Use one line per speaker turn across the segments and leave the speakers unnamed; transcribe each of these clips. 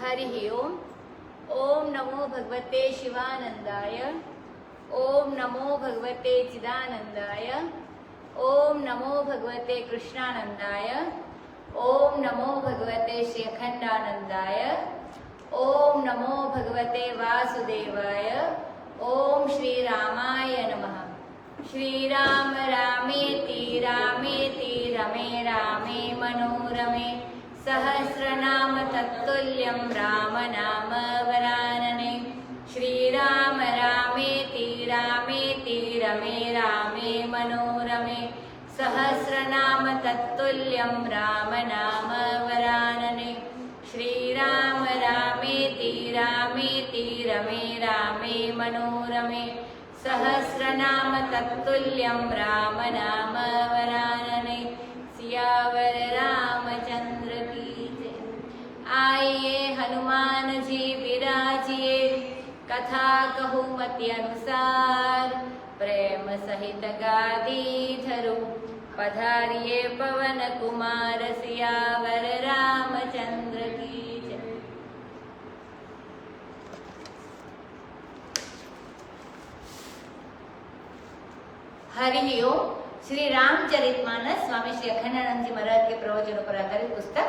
हरिः ओम्। ओम नमो भगवते शिवानंदाय। ओम नमो भगवते चिदानंदाय। ओम नमो भगवते कृष्णानंदाय। ओम नमो भगवते श्री अखंडानंदाय। ओम नमो भगवते वासुदेवाय। ओम श्री रामाय नमः। श्रीराम रामेति रामेति रमे रामे मनोरमे सहस्रनाम तत्तुल्यं राम नाम वरानने। श्रीराम रामेति रामेति रमे रामे मनोरमे सहस्रनाम तत्तुल्यं राम नाम वरानने। श्रीराम रामेति रामेति रमे रामे मनोरमे सहस्रनाम तत्तुल्यं राम नाम वरानने। सियावर रामचंद्र की जय। आइए हनुमान जी विराजिए, कथा कहूँ मति अनुसार। प्रेम सहित गादी धरू, पधारिए पवन कुमार। सियावर रामचंद्र की जय। हरि ओम। श्री रामचरितमानस स्वामी श्री अखंडानंद जी महाराज के प्रवचनों पर आधारित पुस्तक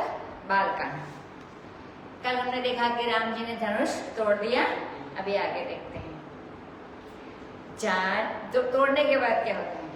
बालकांड। कल हमने देखा कि राम जी ने धनुष तोड़ दिया। अभी आगे देखते हैं। तोड़ने के बाद क्या होता है?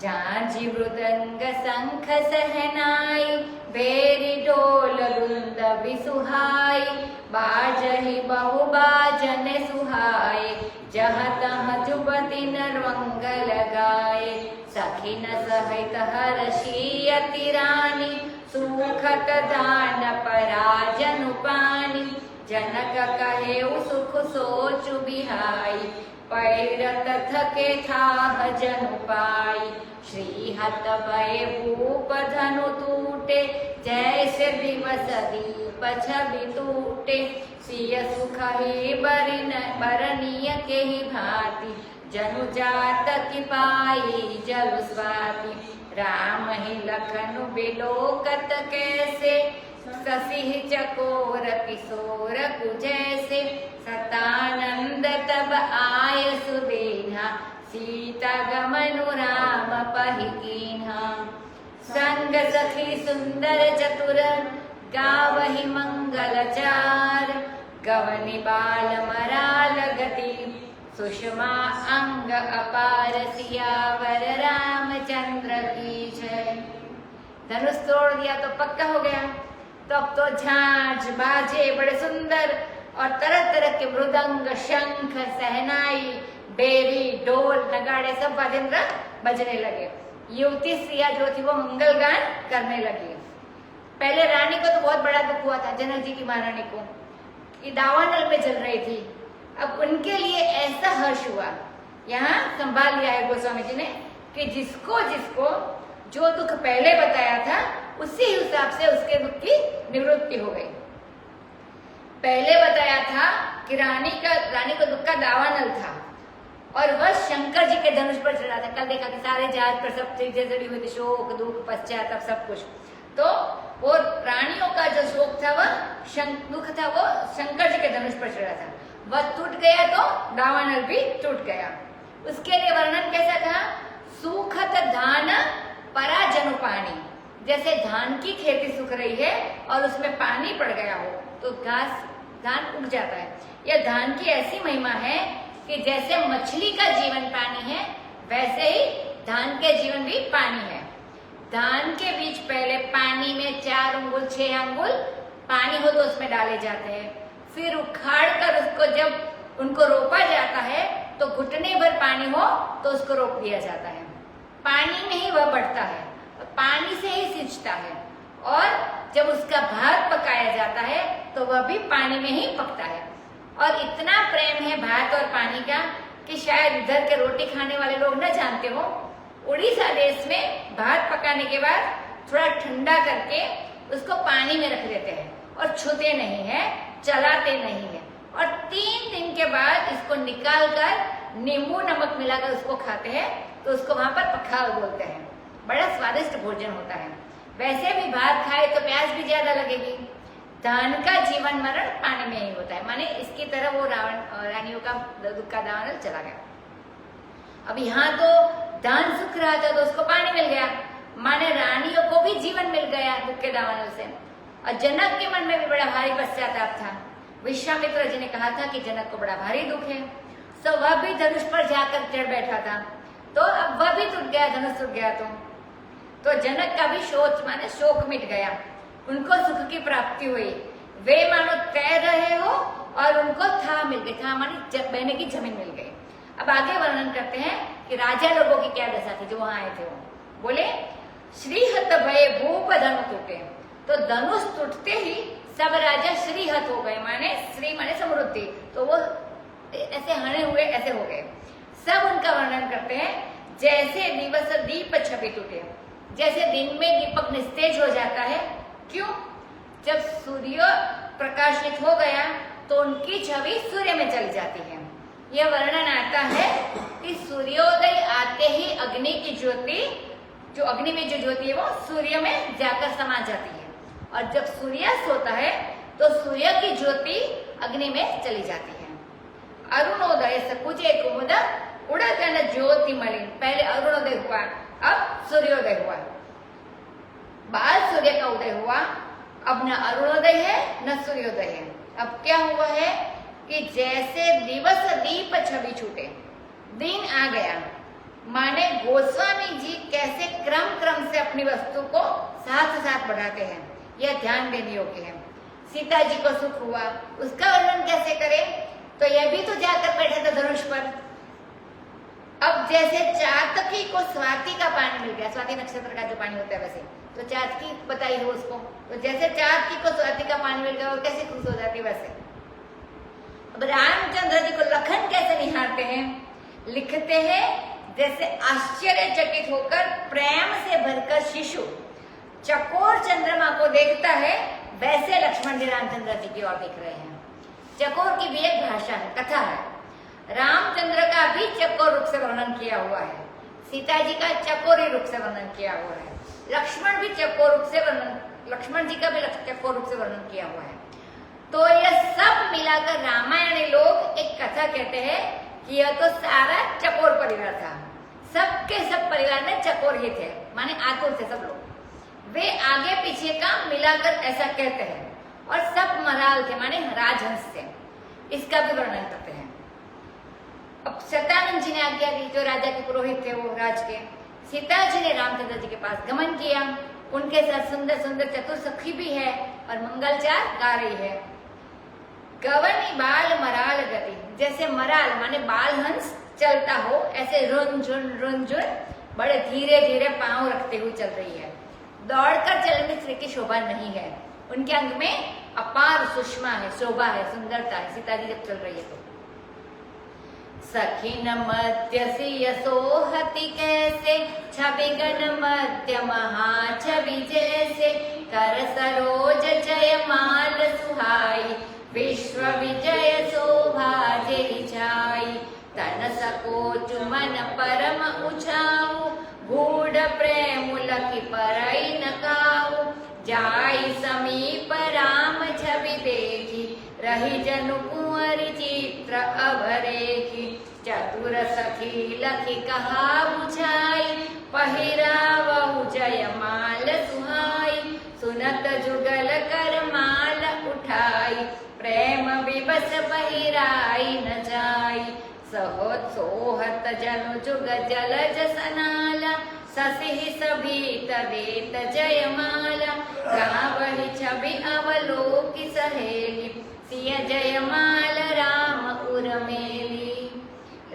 झांझी मृदंग शंख सहनाई, बेरी ढोल रुंद बिसुहाई। बाजहि बहु बाजन सुहाए, जहाँ तहाँ जुबति नरवंग लगाए। सखी न सहित हर्षी अति रानी, सुखत दान पराजनु पानी। जनक कहे सुख सोचु बिहाई, पैरत थके थाह जनु पाई। श्री हत भय भूप धनु टूटे, जैसे दिवस दीप छवि टूटे। सिय सुख ही बरनीय के ही भांति, जनु जात की पाई जल स्वाति। राम ही लखनु बिलोकत कैसे, ससी चकोर किशोर कुजैसे। सतानंद तब आय सुदेहा, सीता गमनु राम पहि कीन्हा। संग सखी सुंदर चतुर, गावहि मंगल चार। गवनि बाल मराल गति, सुषमा अंग अपार। सियावर रामचंद्र की जय। धनुष तोड़ दिया तो पक्का हो गया। तो अब तो झांझ बाजे बड़े सुंदर और तरह तरह के मृदंग शंख सहनाई बेरी ढोल नगाड़े सब वाद्यंत्र बजने लगे। युवती स्त्रियां जो थी वो मंगल गान करने लगी। पहले रानी को तो बहुत बड़ा दुख हुआ था, जनक जी की महारानी को, कि दावानल में जल रही थी। अब उनके लिए ऐसा हर्ष हुआ, यहाँ संभाल लिया है गोस्वामी जी ने, कि जिसको जिसको जो दुख पहले बताया था उसी हिसाब से उसके दुख की निवृत्ति हो गई। पहले बताया था कि रानी को दुख का दावानल था और वह शंकर जी के धनुष पर चढ़ा था। कल देखा कि सारे जहाज पर सब चीजें जड़ी हुई थी, शोक दुख पश्चाताप सब कुछ। तो वो रानियों का जो शोक था वह दुख था वो शंकर जी के धनुष पर चढ़ा था। वह टूट गया तो दावानल भी टूट गया। उसके लिए वर्णन कैसा था? सुखत धान पराजनु पानी। जैसे धान की खेती सूख रही है और उसमें पानी पड़ गया हो तो धान उग जाता है। यह धान की ऐसी महिमा है कि जैसे मछली का जीवन पानी है, वैसे ही धान के जीवन भी पानी है। धान के बीज पहले पानी में 4 अंगुल 6 अंगुल पानी हो तो उसमें डाले जाते हैं। फिर उखाड़ कर उसको जब उनको रोपा जाता है तो घुटने भर पानी हो तो उसको रोप दिया जाता है। पानी में ही वह बढ़ता है, पानी से ही सिंचता है। और जब उसका भात पकाया जाता है तो वह भी पानी में ही पकता है। और इतना प्रेम है भात और पानी का कि शायद इधर के रोटी खाने वाले लोग न जानते हो। उड़ीसा देश में भात पकाने के बाद थोड़ा ठंडा करके उसको पानी में रख देते हैं और छूते नहीं है, चलाते नहीं है। और 3 दिन के बाद इसको निकाल कर नींबू नमक मिलाकर उसको खाते हैं तो उसको वहां पर पखाल बोलते हैं। बड़ा स्वादिष्ट भोजन होता है। वैसे भी भात खाए तो प्यास भी ज्यादा लगेगी, धन का जीवन मरण पानी में ही होता है, माने इसकी तरह वो रानियों का दुख का दावानल चला गया। अब यहाँ तो धन सुख रहा था तो उसको पानी मिल गया, माने रानियों को भी जीवन मिल गया दुख के दावानल से। और जनक के मन में भी बड़ा भारी पश्चाताप था। विश्वामित्र जी ने कहा था कि जनक को बड़ा भारी दुख है, तो वह भी धनुष पर जाकर चढ़ बैठा था, तो अब वह भी टूट गया, धनुष टूट गया। तो जनक का भी शोक माने शोक मिट गया, उनको सुख की प्राप्ति हुई। वे मानो तैर रहे हो और उनको था मिल गई, था मानी बहने की जमीन मिल गई। अब आगे वर्णन करते हैं कि राजा लोगों की क्या दशा थी जो वहां आए थे। वो बोले श्रीहत भय भूप धनु टूटे, तो धनुष टूटते ही सब राजा श्रीहत हो गए, माने श्री माने समृद्धि, तो वो ऐसे हने हुए ऐसे हो गए। सब उनका वर्णन करते हैं जैसे दिवस दीप छवि टूटे, जैसे दिन में दीपक निस्तेज हो जाता है। क्यों? जब सूर्य प्रकाशित हो गया तो उनकी छवि सूर्य में चली जाती है। यह वर्णन आता है कि सूर्योदय आते ही अग्नि की ज्योति, जो अग्नि में जो ज्योति है वो सूर्य में जाकर समा जाती है, और जब सूर्यास्त होता है तो सूर्य की ज्योति अग्नि में चली जाती है। अरुणोदय सकुचे कुमुद उड़गन ज्योति मलिन, पहले अरुणोदय हुआ, अब सूर्योदय हुआ। बाल सूर्य का उदय हुआ, अब न अरुणोदय है न सूर्योदय है। अब क्या हुआ है कि जैसे दिवस दीप छवि छूटे, दिन आ गया, माने गोस्वामी जी कैसे क्रम क्रम से अपनी वस्तु को साथ साथ बढ़ाते हैं, यह ध्यान देने योग्य है। सीता जी को सुख हुआ, उसका वर्णन कैसे करें? तो यह भी तो जाकर बैठा था धनुष पर। अब जैसे चातकी को स्वाति का पानी मिल गया, स्वाति नक्षत्र का जो पानी होता है वैसे, तो चातकी बताई हो उसको, तो जैसे चातकी को स्वाति का पानी मिल गया वो कैसे खुश हो जाती वैसे। अब रामचंद्र जी को लखन कैसे निहारते हैं? लिखते हैं जैसे आश्चर्यचकित होकर प्रेम से भरकर शिशु चकोर चंद्रमा को देखता है, वैसे लक्ष्मण जी रामचंद्र जी की ओर देख रहे हैं। चकोर की भी एक भाषा है, कथा है। रामचंद्र का भी चकोर रूप से वर्णन किया हुआ है, सीता जी का चकोरी रूप से वर्णन किया हुआ है, लक्ष्मण भी चकोर रूप से वर्णन, लक्ष्मण जी का भी चकोर रूप से वर्णन किया हुआ है। तो यह सब मिलाकर रामायणी लोग एक कथा कहते हैं कि यह तो सारा चकोर परिवार था, सबके सब परिवार में चकोर ही थे, माने आतुर थे सब लोग। वे आगे पीछे का मिलाकर ऐसा कहते हैं, और सब मराल थे माने राजहंस थे, इसका भी वर्णन करते हैं। अब शतानंद जी ने आज्ञा दी, जो राजा के पुरोहित थे वो राज के, सीता जी ने रामचंद्र जी के पास गमन किया, उनके साथ सुंदर सुंदर चतुर सखी भी है और मंगलचार गा रही है। गवनी बाल मराल गति, जैसे मराल माने बाल हंस चलता हो, ऐसे रुन झुन बड़े धीरे धीरे पांव रखते हुए चल रही है। दौड़कर चलने में स्त्री की शोभा नहीं है, उनके अंग में अपार सुषमा है, शोभा है, सुंदरता है। सीता जी जब चल रही है तो सखिन मध्य सियसोहति कैसे, छवि गण मध्य महाछवि जैसे, कर सरोज जय माल सुहाई, विश्व विजय शोभा जय छाई। तन सकोच मन परम उछाऊ, गूढ़ प्रेम लखि परई न काऊ। जाई समीप राम छवि देखी, रही जनु कुंवर चित्र अभरेखी। चतुर सखी लखि कहा बुझाई, पहिरावहु जय माल सुहाई। सुनत जुगल कर माल उठाई, प्रेम विवश पहिराई न जाई। सहोत सोहत जनु जुग जलज सनाला, ससिहि सभीत देत जयमाला। गावहि छवि अवलोकि सहेली, सिय जयमाल राम उर्मेली।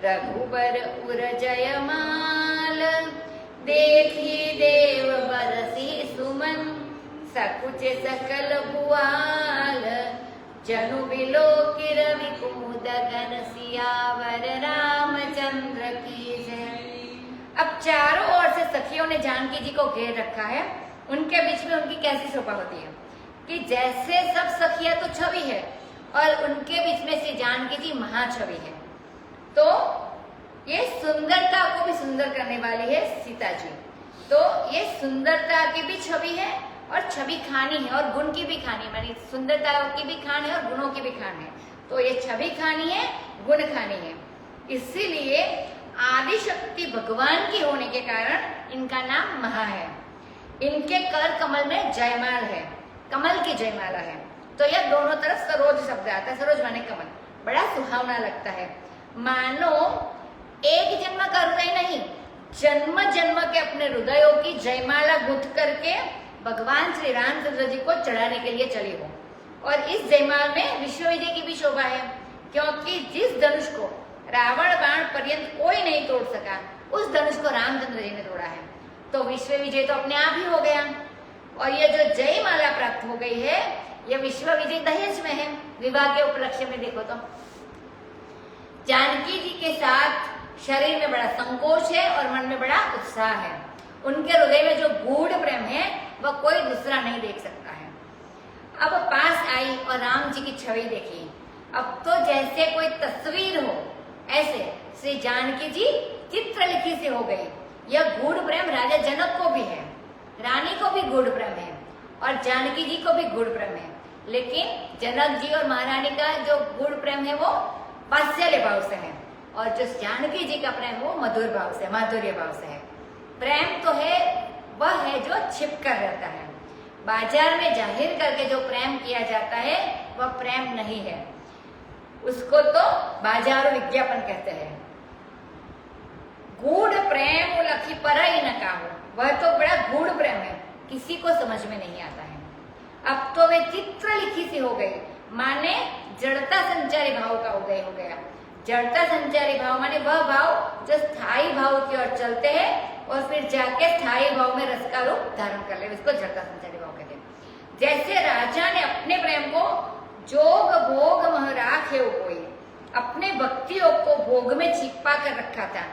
रघुबर उर जयमाल, देखी देव बरसी सुमन। सकुचे सकल भुआल, जनु बिलोकि रवि कुमुद गन। सियावर रामचंद्र की जय। अब चारों ओर से सखियों ने जानकी जी को घेर रखा है, उनके बीच में उनकी कैसी शोभा होती है कि जैसे सब सखियां तो छवि है और उनके बीच में से जानकी जी महाछवि है। तो ये सुंदरता को भी सुंदर करने वाली है सीता जी, तो ये सुंदरता की भी छवि है और छवि खानी है और गुण की भी खानी है, मानी सुंदरता की भी खान है और गुणों की भी खान है। तो ये छवि खानी है, गुण खानी है। इसीलिए आदि शक्ति भगवान की होने के कारण इनका नाम महा है। इनके कर कमल में जयमाल है, कमल की जयमाला है। तो यह दोनों तरफ सरोज शब्द आता है, सरोज माने कमल, बड़ा सुहावना लगता है। मानो एक जन्म का हृदय नहीं, जन्म जन्म के अपने हृदयों की जयमाला गुथ करके भगवान श्री रामचंद्र जी को चढ़ाने के लिए चली हो। और इस जयमाल में विश्व विजय की भी शोभा है, क्योंकि जिस धनुष को रावण बाण पर्यंत कोई नहीं तोड़ सका, उस धनुष को रामचंद्र जी ने तोड़ा है। तो विश्व विजय तो अपने आप ही हो गया। और ये जो जयमाला प्राप्त हो गई है, ये विश्व विजय दहेज में है। विवाह के उपलक्ष्य में देखो तो जानकी जी के साथ शरीर में बड़ा संकोच है और मन में बड़ा उत्साह है। उनके हृदय में जो गूढ़ प्रेम है वह कोई दूसरा नहीं देख सकता है। अब पास आई और राम जी की छवि देखी। अब तो जैसे कोई तस्वीर हो, ऐसे श्री जानकी जी चित्र लिखी से हो गई। यह गूढ़ प्रेम राजा जनक को भी है, रानी को भी गूढ़ प्रेम है और जानकी जी को भी गूढ़ प्रेम है। लेकिन जनक जी और महारानी का जो गूढ़ प्रेम है वो वात्सल्य भाव से है, और जो जानकी जी का प्रेम वो मधुर भाव से, माधुर्य भाव से है। प्रेम तो है, वह है जो छिप कर रहता है। बाजार में जाहिर करके जो प्रेम किया जाता है वह प्रेम नहीं है, उसको तो बाजार विज्ञापन कहते हैं। गूढ़ प्रेम लखी पर ही न काहू, वह तो बड़ा गूढ़ प्रेम है, किसी को समझ में नहीं आता है। अब तो वे चित्र लिखी सी हो गई, माने जड़ता संचारी भाव का उदय हो गया। जड़ता संचारी भाव माने वह भाव जो स्थायी भाव की ओर चलते हैं और फिर जाके स्थायी भाव में रस का रूप धारण कर ले, इसको जड़ता संचारी भाव कहते हैं। जैसे राजा ने अपने प्रेम को जोग भोग मह राखे कोई, अपने भक्तियों को भोग में छिपा कर रखा था।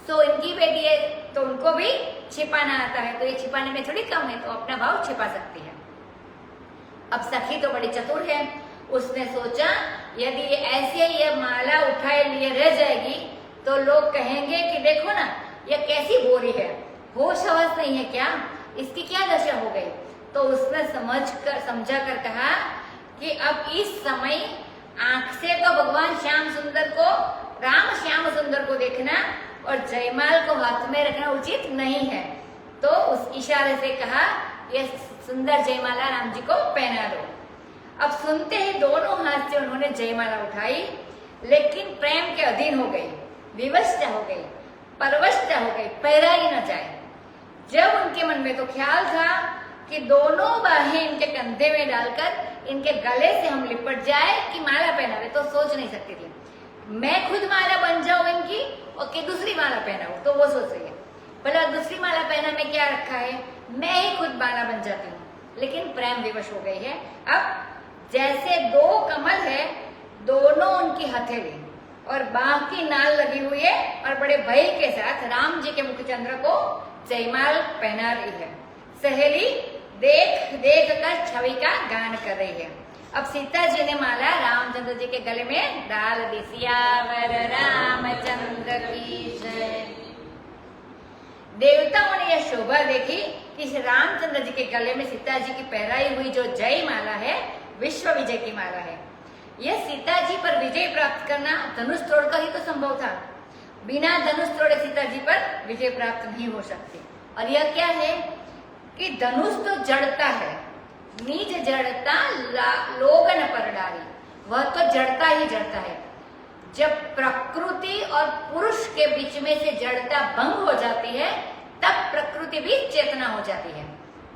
सो इनकी बेटी है तो उनको भी छिपाना आता है, तो ये छिपाने में थोड़ी कम है, तो अपना भाव छिपा सकती है। अब सखी तो बड़ी चतुर है, उसने सोचा यदि ऐसे ये माला उठाए लिए रह जाएगी तो लोग कहेंगे कि देखो ना ये कैसी बोरी है, होश हवस नहीं है क्या, इसकी क्या दशा हो गई। तो उसने समझा कर कहा कि अब इस समय आंख से तो भगवान श्याम सुंदर को, राम श्याम सुंदर को देखना और जयमाल को हाथ में रखना उचित नहीं है। तो उस इशारे से कहा ये सुंदर जयमाला राम जी को पहना दो। अब सुनते ही दोनों हाथ से उन्होंने जयमाला उठाई, लेकिन प्रेम के अधीन हो गई, विवशता हो गई, परवशता हो गई, पहरा ही न जाए। जब उनके मन में तो ख्याल था कि दोनों बाहें इनके कंधे में डालकर इनके गले से हम लिपट जाए कि माला पहनावे, तो सोच नहीं सकती थी मैं खुद माला बन जाऊं इनकी और कि दूसरी माला पहनाऊं। तो वो सोच रही है भला दूसरी माला पहना में क्या रखा है, मैं ही खुद माला बन जाती हूँ। लेकिन प्रेम विवश हो गई है। अब जैसे दो कमल है, दोनों उनकी हथेली और बाह की नाल लगी हुई है और बड़े भय के साथ राम जी के मुखचंद्र को जयमाल पहना रही है। सहेली देख देख कर छवि का गान कर रही है। अब सीता जी ने माला रामचंद्र जी के गले में डाल दी। सियावर रामचंद्र की जय। देवताओं ने यह शोभा देखी कि रामचंद्र जी के गले में सीता जी की पहराई हुई जो जय माला है विश्व विजय की माला है। यह सीता जी पर विजय प्राप्त करना धनुष तोड़कर ही तो संभव था, बिना धनुष तोड़े सीता जी पर विजय प्राप्त नहीं हो सकती। और यह क्या है कि धनुष तो जड़ता है, निज जड़ता लोगन पर डाली, वह तो जड़ता ही जड़ता है। जब प्रकृति और पुरुष के बीच में से जड़ता भंग हो जाती है तब प्रकृति भी चेतना हो जाती है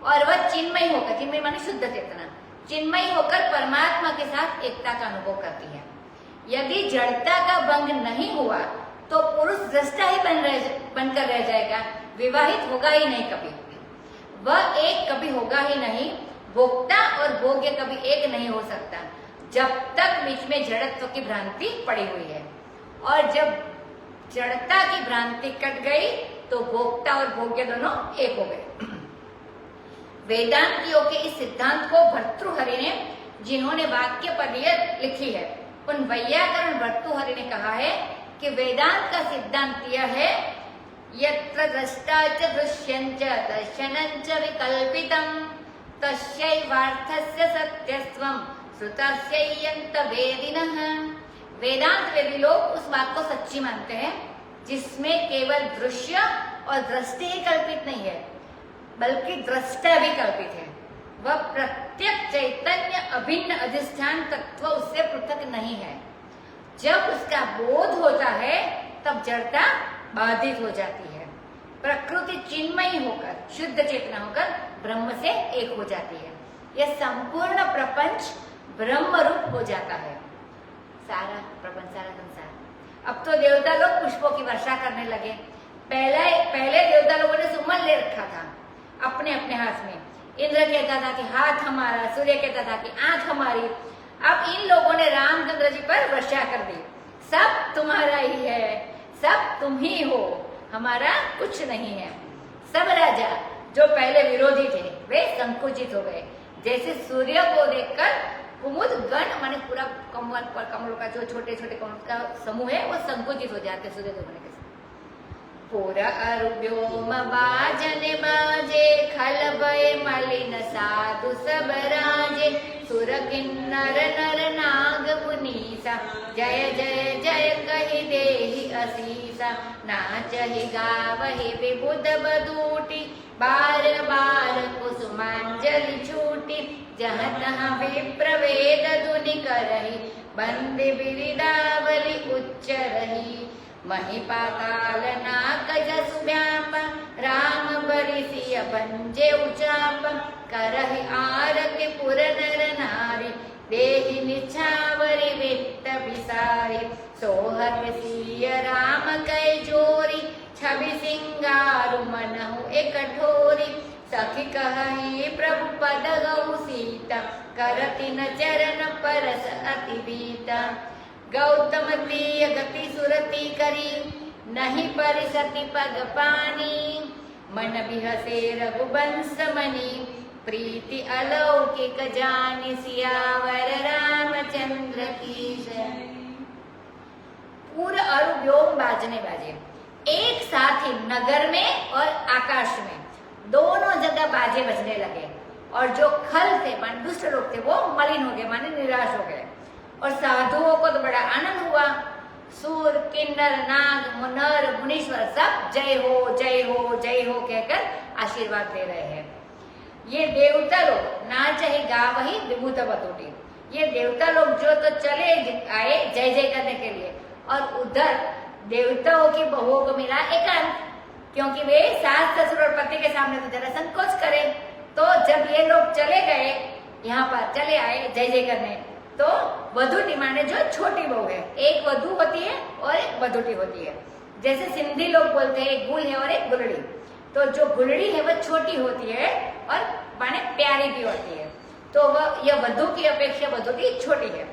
और वह चिन्मय होकर, चिन्मय माने शुद्ध चेतना, चिन्मय होकर परमात्मा के साथ एकता का अनुभव करती है। यदि जड़ता का भंग नहीं हुआ तो पुरुष दृष्टा ही बनकर रह जाएगा, विवाहित होगा ही नहीं कभी, वह एक कभी होगा ही नहीं। भोक्ता और भोग्य कभी एक नहीं हो सकता जब तक बीच में जड़त्व की भ्रांति पड़ी हुई है। और जब जड़ता की भ्रांति कट गई तो भोक्ता और भोग्य दोनों एक हो गए। वेदांतियों के इस सिद्धांत को भर्तृहरि ने, जिन्होंने वाक्य पद्य लिखी है, उन वैयाकरण भर्तृहरि ने कहा है कि वेदांत का सिद्धांत यह है यत्र द्रष्टा च दृश्यं च दर्शनं च विकल्पितं तस्यैवार्थस्य सत्यस्त्वं श्रुतस्यैयन्त वेदिनः। वेदांत वेदी लोग उस बात को सच्ची मानते हैं जिसमें केवल दृश्य और दृष्टि ही कल्पित नहीं है, बल्कि दृष्टा भी कल्पित है। वह प्रत्यक्ष चैतन्य अभिन्न अधिष्ठान तत्व उससे पृथक नहीं है। जब उसका बोध होता है तब जड़ता बाधित हो जाती है। प्रकृति चिन्मयी होकर, शुद्ध चेतना होकर ब्रह्म से एक हो जाती है। यह संपूर्ण प्रपंच ब्रह्म रूप हो जाता है। सारा प्रपंच, सारा संसार। अब तो देवता लोग पुष्पों की वर्षा करने लगे। पहले देवता लोगों ने सुमन ले रखा था अपने अपने हाथ में। इंद्र कहता था कि हाथ हमारा, सूर्य कहता था कि आंख हमारी। अब इन लोगों ने रामचंद्र जी पर वर्षा कर दी। सब तुम्हारा ही है, सब तुम ही हो, हमारा कुछ नहीं है। सब राजा जो पहले विरोधी थे वे संकुचित हो गए। जैसे सूर्य को देखकर कुमुद गण माने पूरा कमलों का जो छोटे छोटे कमलों का समूह है वो संकुचित हो जाते सूर्य देखने के साथ। पूरा अरुव्योम बाजने बाजे, खल भय मलिन साधु सब राजे। सुर किन्नर नर नाग मुनीसा, जय जय जय कहि देहि असीसा। नाचहि गावहि विबुध बदूटी, बार बार कुसुमांजलि छूटी। जहाँ तहाँ विप्रवेद धुनि करहि, बंदे बिरिदावली उच्चरहि। महिपाताल नाक जसु व्याप, राम बरिसिय भंजे उचाप। करहि आरति पुर नर नारी, देहि निछावरि वित्त बिसारी। सोहत सिय राम कै जोरी, छवि सिंगारु मनहु एक ठोरी। सखी कहहि प्रभु पद गौ सीता, करति न चरण परस अति बीता। गौतम प्रिय गति सुरति करी, नहीं परिसति पग पानी। मन बिहसे रघुवंश मणि, प्रीति अलौकिक जानि। सियावर रामचंद्र की जय। पूरा अरु व्योम बाजने बाजे, एक साथ ही नगर में और आकाश में दोनों जगह बाजे बजने लगे। और जो खल थे माने दुष्ट लोग थे वो मलिन हो गए, माने निराश हो गए। और साधुओं को तो बड़ा आनंद हुआ। सूर किन्नर नाग मुनर मुनीश्वर सब जय हो जय हो जय हो कहकर आशीर्वाद दे रहे हैं। ये देवता लोग ना चाहे गावहि विभूत बतूटी, ये देवता लोग जो तो चले आए जय जय करने के लिए। और उधर देवताओं की बहुओं को मिला एकांत, क्योंकि वे सास ससुर और पति के सामने तो जरा संकोच करें। तो जब ये लोग चले गए यहाँ पर चले आए जय जय करने, तो वधूटी माने जो छोटी बहू है, एक वधू होती है और एक वधूटी होती है। जैसे सिंधी लोग बोलते हैं एक गुल है और एक गुलड़ी। तो जो गुलड़ी है वह छोटी होती है और माने प्यारी भी होती है। तो वह यह वधू की अपेक्षा वधूटी छोटी है।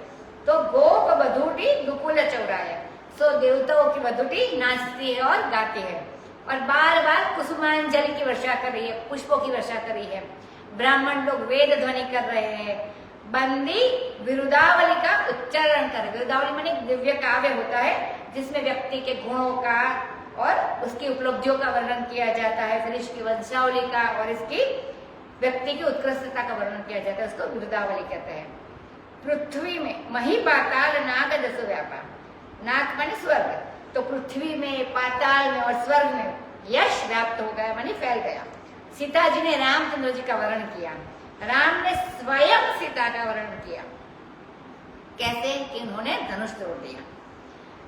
तो गोप वधूटी दुकुल चौरा है। सो देवताओं की वधूटी नाचती है और गाती है और बार बार कुसुमांजलि की वर्षा कर रही है, पुष्पों की वर्षा कर रही है। ब्राह्मण लोग वेद ध्वनि कर रहे हैं। बंदी विरुदावली का उच्चारण कर। विरुदावली माने दिव्य काव्य होता है जिसमें व्यक्ति के गुणों का और उसकी उपलब्धियों का वर्णन किया जाता है, फिर इसकी वंशावली का और इसकी व्यक्ति की उत्कृष्टता का वर्णन किया जाता है, उसको विरुदावली कहते हैं। पृथ्वी में मही पाताल नाग दसो व्यापा, नाग माने स्वर्ग, तो पृथ्वी में पाताल में और स्वर्ग में यश व्याप्त हो गया माने फैल गया। सीता जी ने रामचंद्र जी का वर्णन किया, राम ने स्वयं सीता का वर्णन किया। कैसे कि उन्होंने धनुष तोड़ दिया।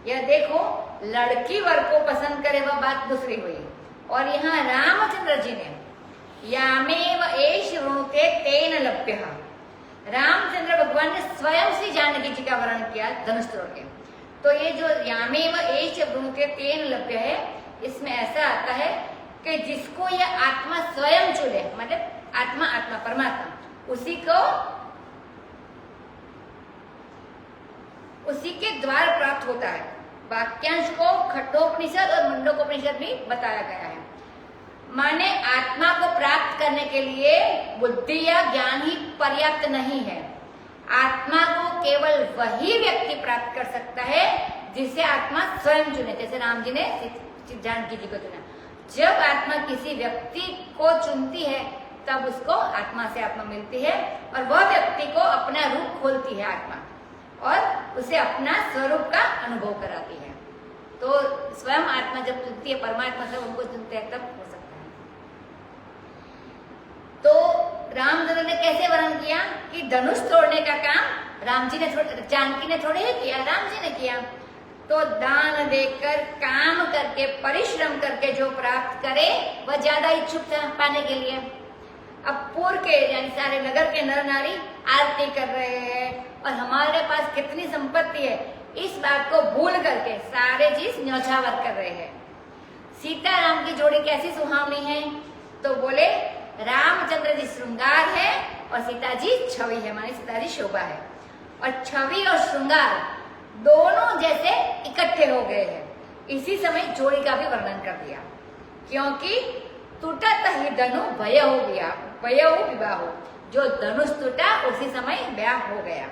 यह देखो लड़की वर्ग को पसंद करे वह बात दूसरी हुई, और यहाँ रामचंद्र जी ने यामेव एष वृणुते तेन लभ्यः, रामचंद्र भगवान ने स्वयं से जानकी जी का वर्णन किया धनुष तोड़ के। तो ये जो यामेव एष वृणुते तेन लभ्य है, इसमें ऐसा आता है कि जिसको यह आत्मा स्वयं चुने, मतलब आत्मा आत्मा परमात्मा उसी के द्वार प्राप्त होता है। वाक्यांश को खट्टोपनिषद और मुंडकोपनिषद भी बताया गया है। माने आत्मा को प्राप्त करने के लिए बुद्धि या ज्ञान ही पर्याप्त नहीं है। आत्मा को केवल वही व्यक्ति प्राप्त कर सकता है जिसे आत्मा स्वयं चुने, जैसे राम जी ने जानकी जी को चुना। जब आत्मा किसी व्यक्ति को चुनती है तब उसको आत्मा से आत्मा मिलती है और वह व्यक्ति को अपना रूप खोलती है आत्मा और उसे अपना स्वरूप का अनुभव कराती है। तो स्वयं आत्मा जब सुनती है परमात्मा से उनको सुनते हैं तब हो सकता है। तो रामचंद्र ने कैसे वर्णन किया कि धनुष तोड़ने का काम राम जी ने जानकी ने थोड़े ही किया, राम जी ने किया। तो दान देकर काम करके परिश्रम करके जो प्राप्त करे वह ज्यादा इच्छुक था पाने के लिए। अब पूर्व के यानी सारे नगर के नर नारी आरती कर रहे हैं और हमारे पास कितनी संपत्ति है इस बात को भूल करके सारे चीज न्यौछावर कर रहे हैं। सीता राम की जोड़ी कैसी सुहावनी है, तो बोले रामचंद्र जी श्रृंगार है और सीता जी छवि है, मानी सीता जी शोभा है। और छवि और श्रृंगार दोनों जैसे इकट्ठे हो गए हैं। इसी समय जोड़ी का भी वर्णन कर दिया, क्योंकि टूटत ही धनु भय हो गया, भय हो विवाह हो, जो धनुष टूटा उसी समय ब्याह हो गया।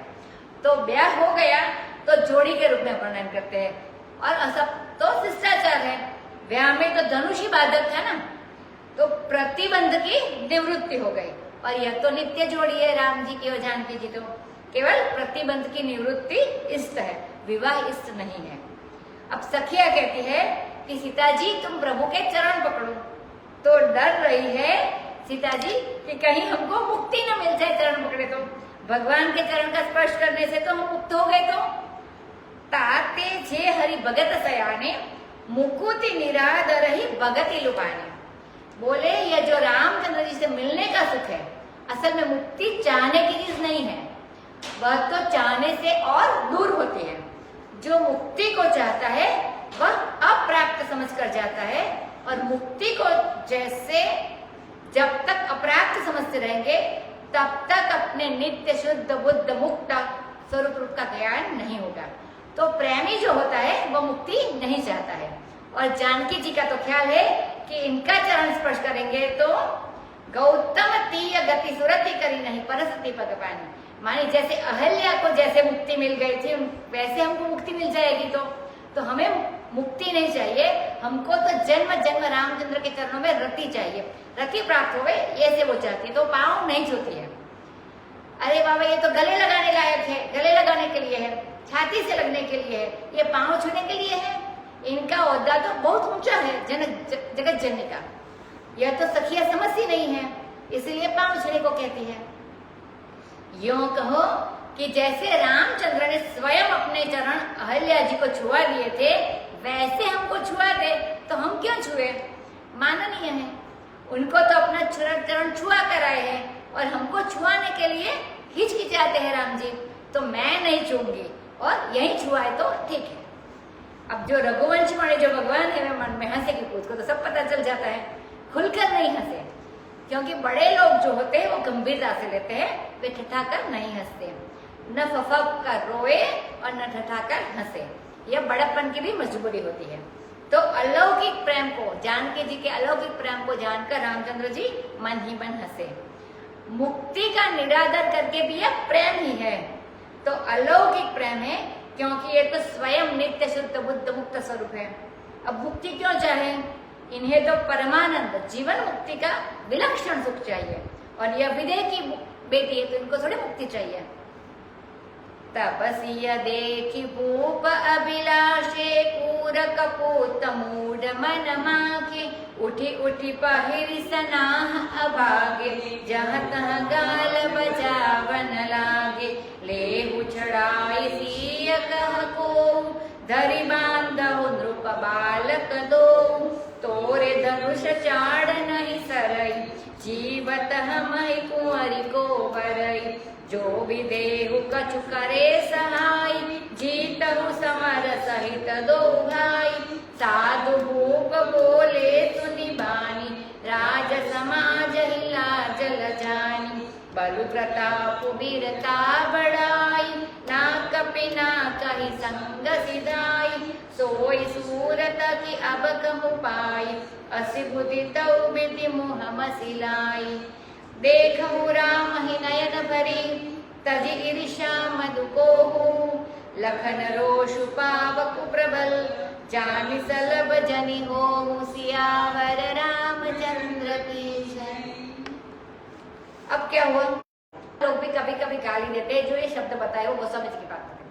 तो ब्याह हो गया तो जोड़ी के रूप में वर्णन करते हैं। और सब तो शिष्टाचार है, ब्याह में तो धनुष ही बाधक था ना, तो प्रतिबंध की निवृत्ति हो गई। और यह तो नित्य जोड़ी है राम जी की और जानकी जी, तो केवल प्रतिबंध की निवृत्ति इष्ट है, विवाह इष्ट नहीं है। अब सखिया कहती है कि सीता जी तुम प्रभु के चरण पकड़ो, तो डर रही है सीता जी कि कहीं हमको मुक्ति न मिल जाए, चरण पकड़े तो भगवान के चरण का स्पर्श करने से तो हम मुक्त हो गए। तो ताते जे हरि भगत सयाने मुकुति निरादर ही भगति लुभाने। बोले यह जो रामचंद्र जी से मिलने का सुख है असल में मुक्ति चाहने की चीज नहीं है, वह तो चाहने से और दूर होती है। जो मुक्ति को चाहता है वह अप्राप्त समझ कर जाता है, और मुक्ति को जैसे जब तक अप्राप्त समझते रहेंगे तब तक अपने नित्य शुद्ध बुद्ध मुक्त स्वरूप रूप का ज्ञान नहीं होगा। तो प्रेमी जो होता है वह मुक्ति नहीं चाहता है। और जानकी जी का तो ख्याल है कि इनका चरण स्पर्श करेंगे तो गौतम तीय गति सुरति करी नहीं परसती भगवानी। मानी जैसे अहल्या को जैसे मुक्ति मिल गई थी वैसे हमको मुक्ति मिल जाएगी। तो हमें मुक्ति नहीं चाहिए, हमको तो जन्म जन्म रामचंद्र के चरणों में रति चाहिए, रति प्राप्त हो गई ये से वो चाहती है। तो पाँव नहीं छूती है, अरे बाबा ये तो गले लगाने लायक है, गले लगाने के लिए है, छाती से लगने के लिए है, ये पाँव छूने के लिए है। इनका ओहदा तो बहुत ऊंचा है जगत जननी का, यह तो सखिया समझती नहीं है, इसलिए पाँव छूने को कहती है। यूं कहो कि जैसे रामचंद्र ने स्वयं अपने चरण अहल्या जी को छुआ लिए थे वैसे हमको छुआ दे तो हम क्यों छुए, माननीय है। उनको तो अपना चरण छुआ कर आए हैं और हमको छुआने के लिए हिचकिचाते हैं राम जी, तो मैं नहीं छूंगी और यही छुआए तो ठीक है। अब जो रघुवंश वाले जो भगवान है वे मन में हंसे कि उसको तो सब पता चल जाता है, खुलकर नहीं हंसे, क्योंकि बड़े लोग जो होते हैं वो गंभीरता से लेते हैं, वे ठठाकर नहीं हंसते, न फफक कर रोए और न ठठाकर हंसे। यह बड़प्पन की भी मजबूरी होती है। तो अलौकिक प्रेम को, जानकी जी के अलौकिक प्रेम को जानकर रामचंद्र जी मन ही मन हंसे। मुक्ति का निरादर करके भी यह प्रेम ही है, तो अलौकिक प्रेम है, क्योंकि ये तो स्वयं नित्य शुद्ध बुद्ध मुक्त स्वरूप है। अब मुक्ति क्यों चाहे, इन्हें तो परमानंद जीवन मुक्ति का विलक्षण सुख चाहिए, और यह विदेह की बेटी है तो इनको थोड़ी मुक्ति चाहिए। तपसिय देखी भूप अभिलाषे पूर कपूत मूड मन माखे उठी उठी पहिर सनाह अभागे जहाँ तहाँ गाल बजावन लागे लेहु छड़ाई सिय कह को धरि बांधहु नृप बालक दो तोरे धनुष चाड़ नहीं सरई जीवत हमहि कुंवरी को बरई जो भी देहु कछु करे सहाय जीतहु समर सहित दो भाई साधु भूप बोले सुनि बानी राज समाज हिला जल जानी बलु प्रताप वीरता बढ़ाई ना कपि ना कहि संग सिधाई सोई सूरत की अब कहु पाई असि बुद्धि तौ विधि मोह मसिलाई देखहु राम ही नयन भरी तजि ईर्षा मधु कोहु लखन रोषु पावक प्रबल जानि सलभ जनि होहु सियावर रामचंद्र की जय। अब क्या हुआ, लोग भी कभी कभी गाली देते हैं, जो ये शब्द बताए वो समझ की बात है,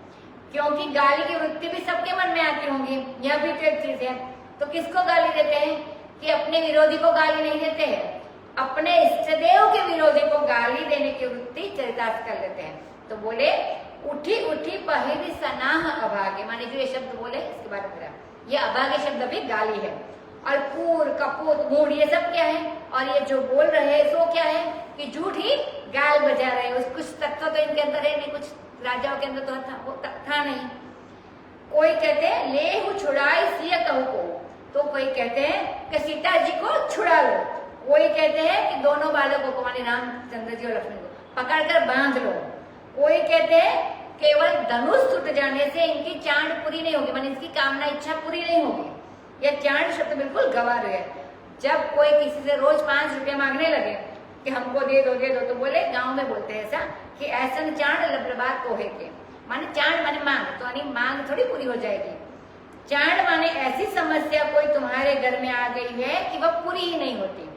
क्योंकि गाली की वृत्ति भी सबके मन में आती होंगी, यह भी तो एक चीज है। तो किसको गाली देते हैं कि अपने विरोधी को गाली नहीं देते हैं, अपने इष्टदेव के विरोधी को गाली देने की वृत्ति चरितार्थ कर लेते हैं। तो बोले उठी उठी पहिरी सनाह अभागे, माने जो ये शब्द बोले इसके बारे में ये अभागे शब्द भी गाली है। और कूर कपूत मूड ये सब क्या है, और ये जो बोल रहे हैं सो क्या है कि झूठ ही गाल बजा रहे हैं। कुछ तत्व तो इनके अंदर है नहीं, कुछ राजाओं के अंदर तो था नहीं। कोई कहते हैं ले हूँ छुड़ाई सिया कहू को, तो कोई कहते हैं कि सीता जी को छुड़ा लो, कोई कहते हैं कि दोनों बालकों को माने रामचंद्र जी और लक्ष्मण को पकड़कर बांध लो, कोई कहते हैं केवल धनुष टूट जाने से इनकी चांद पूरी नहीं होगी, माने इसकी कामना इच्छा पूरी नहीं होगी। यह चांद शब्द बिल्कुल गवार है। जब कोई किसी से रोज 5 रुपया मांगने लगे कि हमको दे दो तो बोले, गांव में बोलते हैं ऐसा कि ऐसा चांद लबलबा कोहे के, माने चांद माने मांग, तो यानी मांग थोड़ी पूरी हो जाएगी। चांद माने ऐसी समस्या कोई तुम्हारे घर में आ गई है कि वह पूरी ही नहीं होती।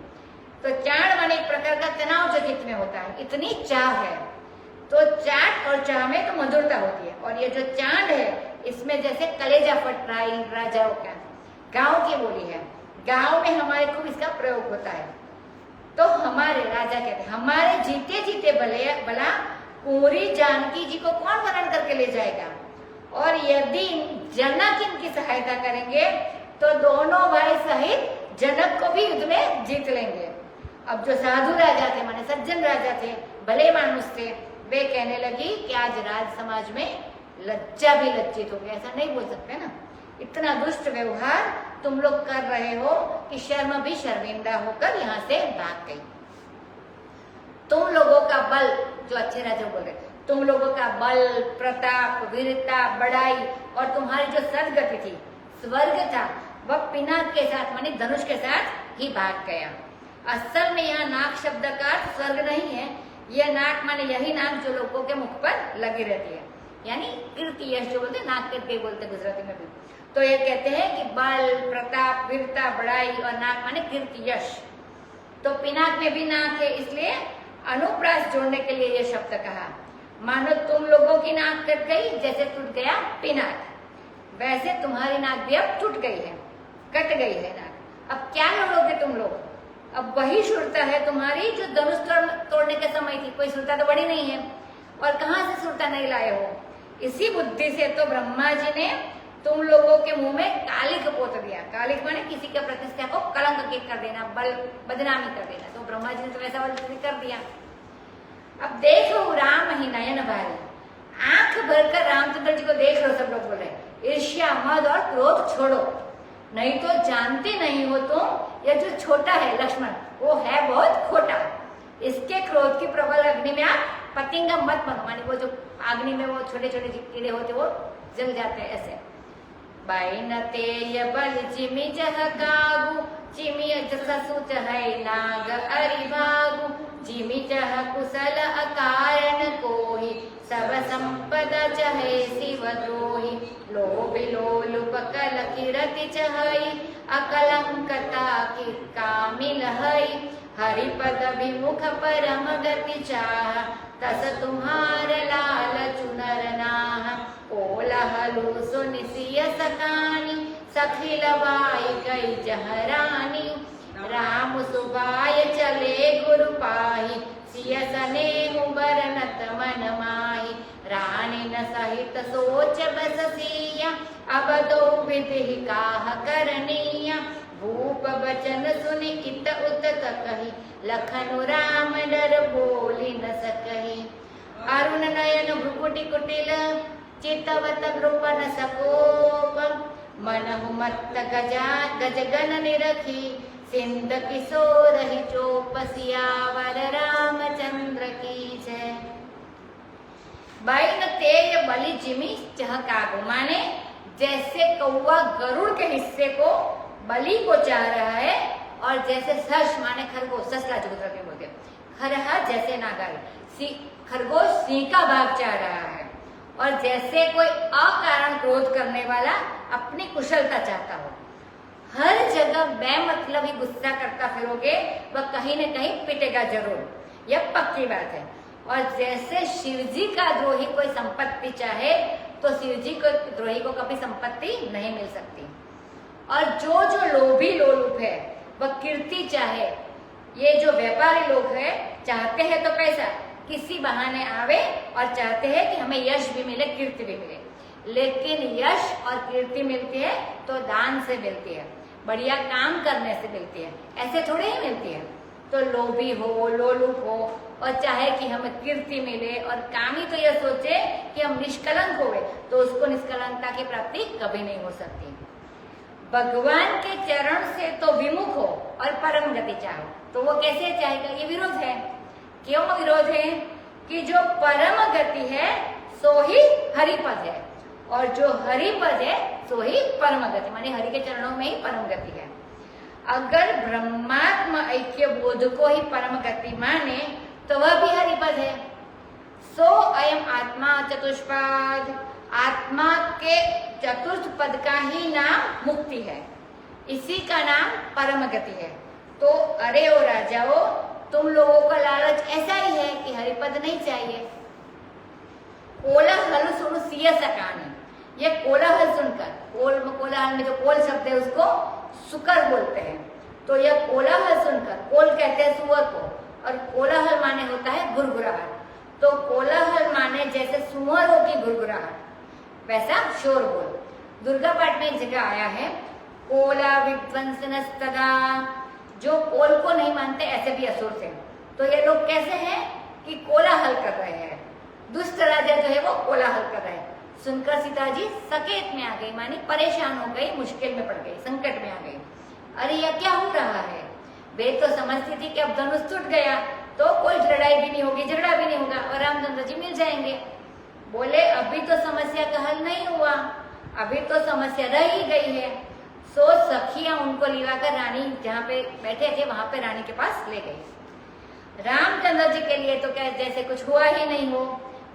तो चांद माने एक प्रकार का तनाव जो चित्त में होता है, इतनी चाह है, तो चाट और चाह में तो मधुरता होती है। और ये जो चांद है इसमें जैसे कलेजा फट रहा है राजाओं का, गांव की बोली है, गांव में हमारे खूब इसका प्रयोग होता है। तो हमारे राजा कहते हैं हमारे जीते जीते भला कुंवरी जानकी जी को कौन वरण करके ले जाएगा, और यदि जनक इनकी सहायता करेंगे तो दोनों भाई सहित जनक को भी युद्ध में जीत लेंगे। अब जो साधु राजा थे माने सज्जन राजा थे, भले मानुष थे, वे कहने लगी कि आज राज समाज में लज्जा भी लज्जित हो गया, ऐसा नहीं बोल सकते ना, इतना दुष्ट व्यवहार तुम लोग कर रहे हो कि शर्म भी शर्मिंदा होकर यहाँ से भाग गई। तुम लोगों का बल, जो अच्छे राजा बोल रहे, तुम लोगों का बल प्रताप वीरता बड़ाई और तुम्हारी जो सदगति थी, स्वर्ग था, वह पिनाक के साथ माने धनुष के साथ ही भाग गया। असल में यहाँ नाक शब्द का स्वर्ग नहीं है, यह नाक माने यही नाक जो लोगों के मुख पर लगी रहती है, यानी कीर्ति यश जो बोलते नाक करके बोलते गुजराती में भी। तो ये कहते हैं कि बल प्रताप वीरता बड़ाई और नाक माने कीर्ति यश। तो पिनाक में भी नाक है, इसलिए अनुप्रास जोड़ने के लिए ये शब्द कहा। मानो तुम लोगों की नाक कट गई जैसे टूट गया पिनाक, वैसे तुम्हारी नाक भी अब टूट गई है, कट गई है नाक। अब क्या लड़ोगे तुम लोग, अब वही सुरता है तुम्हारी जो धनुष तोड़ने के समय थी, कोई सुरता तो बड़ी नहीं है, और कहाँ से सुरता नहीं लाए हो। इसी बुद्धि से तो ब्रह्मा जी ने तुम लोगों के मुंह में कालिक पोत दिया। कालिक माने किसी के प्रतिष्ठा को कलंकित कर देना, बदनामी कर देना, तो ब्रह्मा जी ने तो वैसा कर दिया। अब देखो राम ही नयन भारी, आंख भरकर रामचंद्र जी को देख लो, सब लोग बोल रहे ईर्ष्या मद और क्रोध छोड़ो, नहीं तो जानते नहीं हो तुम ये जो छोटा है लक्ष्मण वो है बहुत खोटा, इसके क्रोध की प्रबल अग्नि में आप पतिंगा मत बनो, मानी वो जो अग्नि में वो छोटे छोटे कीड़े होते वो जल जाते हैं ऐसे। बाई न तेय बल चिमी जह कागु, चिमी जसु चहै नाग अरि भागु, जिमी जह कुशल अकारण कोहि, सब संपदा चहै शिव द्रोहि, लोभ लोलुप कल किरति चहै, अकलंकता की कामिल है, हरिपद विमुख परम गति चाह, तस तुम्हार लाल चुनर नाह, ओलहलु सुनिसिय सकानी, सखिल बाई गई जहरानी, राम सुबाय चले गुरु पाही, सिय स्नेहु बरनत मन माही, रानी न सहित सोच बस सिया, अब दो विधि काह करनिया, भूप बचन सुनि इत उत कही, लखनु राम डर बोली न सकही, अरुण नयन भ्रुकुटि कुटिल, चितवत नृपन सकोप, मनहु मत्त गजगन निरखी, सिंध किशोर ही चोप, सियावर रामचंद्र की जय। बाइन तेय बलि जिमी चहकागो, माने जैसे कौवा गरुड़ के हिस्से को बलि को चाह रहा है, और जैसे सश माने खरगोश, ससला जो गुजराती बोलते हैं, खरहा जैसे नागाल, खरगोश सिंह का भाग चाह रहा है, और जैसे कोई अकारण क्रोध करने वाला अपनी कुशलता चाहता हो। हर जगह बेमतलब ही गुस्सा करता फिरोगे, वह कहीं न कहीं पिटेगा जरूर। यह पक्की बात है। और जैसे शिव जी का द्रोही कोई संपत्ति चाहे तो शिव जी को द्रोही को कभी संपत्ति नहीं मिल सकती। और जो जो लोभी लोलुप है वह कीर्ति चाहे, ये जो व्यापारी लोग हैं चाहते हैं तो पैसा किसी बहाने आवे और चाहते हैं कि हमें यश भी मिले कीर्ति भी मिले, लेकिन यश और कीर्ति मिलती है तो दान से मिलती है, बढ़िया काम करने से मिलती है, ऐसे थोड़े ही मिलती है। तो लोभी हो लोलुप हो और चाहे कि हमें कीर्ति मिले और कामी तो यह सोचे कि हम निष्कलंक होवे, तो उसको निष्कलंकता की प्राप्ति कभी नहीं हो सकती। भगवान के चरण से तो विमुख हो और परम गति चाहो तो वो कैसे चाहेगा? ये विरोध है। क्यों विरोध है? कि जो परम गति है सो ही हरिपद है और जो हरिपद है सो ही परम गति, माने हरि के चरणों में ही परम गति है। अगर ब्रह्मात्म ऐक्य बोध को ही परम गति माने तो वह भी हरिपद है। सो अयम आत्मा चतुष्पद, आत्मा के चतुर्थ पद का ही नाम मुक्ति है, इसी का नाम परम गति है। तो अरे ओ राजाओ, तुम लोगों का लालच ऐसा ही है कि हरिपद नहीं चाहिए। कोलाहल सुन सिय सकानी, ये कोलाहल सुनकर, कोलाहल में जो कोल शब्द है उसको सुकर बोलते हैं, तो यह कोलाहल सुनकर, कोल कहते हैं सुअर को और कोलाहल माने होता है गुरगुराहट, तो कोलाहल माने जैसे सुअरों की गुरगुराहट वैसा शोर बोल। दुर्गा पाठ में एक जगह आया है कोला विध्वंसनस्तदा, जो कोल को नहीं मानते ऐसे भी असुर थे। तो ये लोग कैसे हैं कि कोलाहल कर रहे हैं, दुष्ट राजा जो है वो कोलाहल कर रहे हैं। सुनकर सीता जी सकेत में आ गई, मानी परेशान हो गई, मुश्किल में पड़ गई, संकट में आ गई। अरे यह क्या हो रहा है? वे तो समझती थी कि अब धनुष टूट गया तो कोई लड़ाई भी नहीं होगी, झगड़ा भी नहीं होगा और रामचंद्र जी मिल जाएंगे। बोले अभी तो समस्या का हल नहीं हुआ, अभी तो समस्या रह ही गई है। सो सखियां उनको लिवाकर रानी जहाँ पे बैठे थे वहां पे रानी के पास ले गई। रामचंद्र जी के लिए तो क्या जैसे कुछ हुआ ही नहीं हो।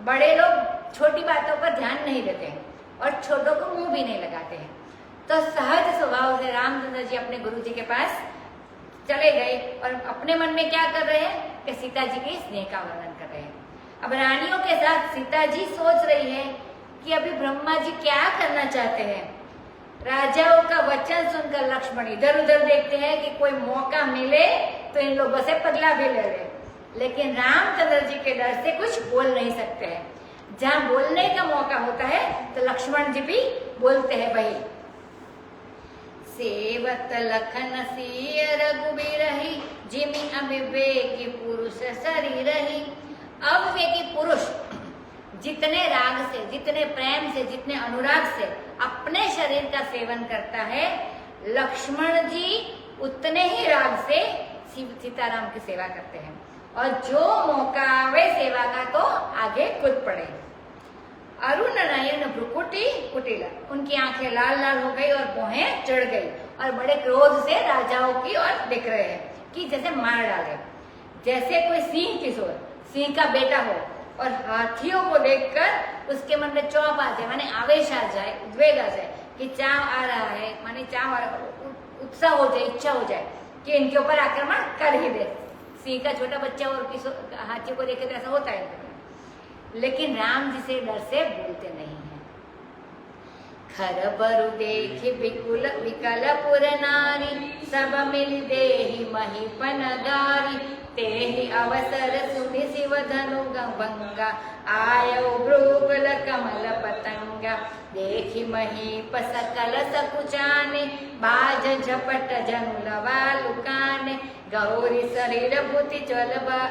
बड़े लोग छोटी बातों पर ध्यान नहीं देते हैं और छोटों को मुंह भी नहीं लगाते हैं। तो सहज स्वभाव से रामचंद्र जी अपने गुरु जी के पास चले गए और अपने मन में क्या कर रहे हैं कि सीता जी के स्नेह का वर्णन कर रहे हैं। अब रानियों के साथ सीता जी सोच रही है कि अभी ब्रह्मा जी क्या करना चाहते हैं। राजाओं का वचन सुनकर लक्ष्मण इधर उधर देखते हैं कि कोई मौका मिले तो इन लोगों से बदला भी ले ले, लेकिन रामचंद्र जी के डर से कुछ बोल नहीं सकते हैं। जहाँ बोलने का मौका होता है तो लक्ष्मण जी भी बोलते हैं, भाई सेवत लखन सिय रघुबीरहि, जिमि अविवेकी पुरुष शरीरहि। अविवेकी पुरुष जितने राग से, जितने प्रेम से, जितने अनुराग से अपने शरीर का सेवन करता है, लक्ष्मण जी उतने ही राग से सीताराम की सेवा करते हैं और जो मौका आवे सेवा का तो आगे कूद पड़े। अरुण नयन भ्रुकुटी कुटिला, उनकी आंखें लाल लाल हो गई और भौहें चढ़ गई और बड़े क्रोध से राजाओं की ओर देख रहे हैं कि जैसे मार डाले। जैसे कोई सिंह किशोर, सिंह का बेटा हो और हाथियों को देखकर उसके मन में चौंक आ जाए, माने आवेश आ जाए, उद्वेग आ जाए कि चाव आ रहा है, माने चाव आ रहा, उत्साह हो जाए, इच्छा हो जाए कि इनके ऊपर आक्रमण कर ही दे। सिंह का छोटा बच्चा और किशोर हाथियों को देखे तो ऐसा होता है, लेकिन राम जी से डर से बोलते नहीं है। खरबरु देखि विकुल विकल पुर नारी, सब मिल देहि महीपन गारी। तेहि अवसर सुनि शिव धनु भंगा, आयो भ्रूकुल कमल पतंगा। देखि महीप सकल सकुचाने, बाज झपट जनु लवा लुकाने। गौरी शरीर भूति चलबा,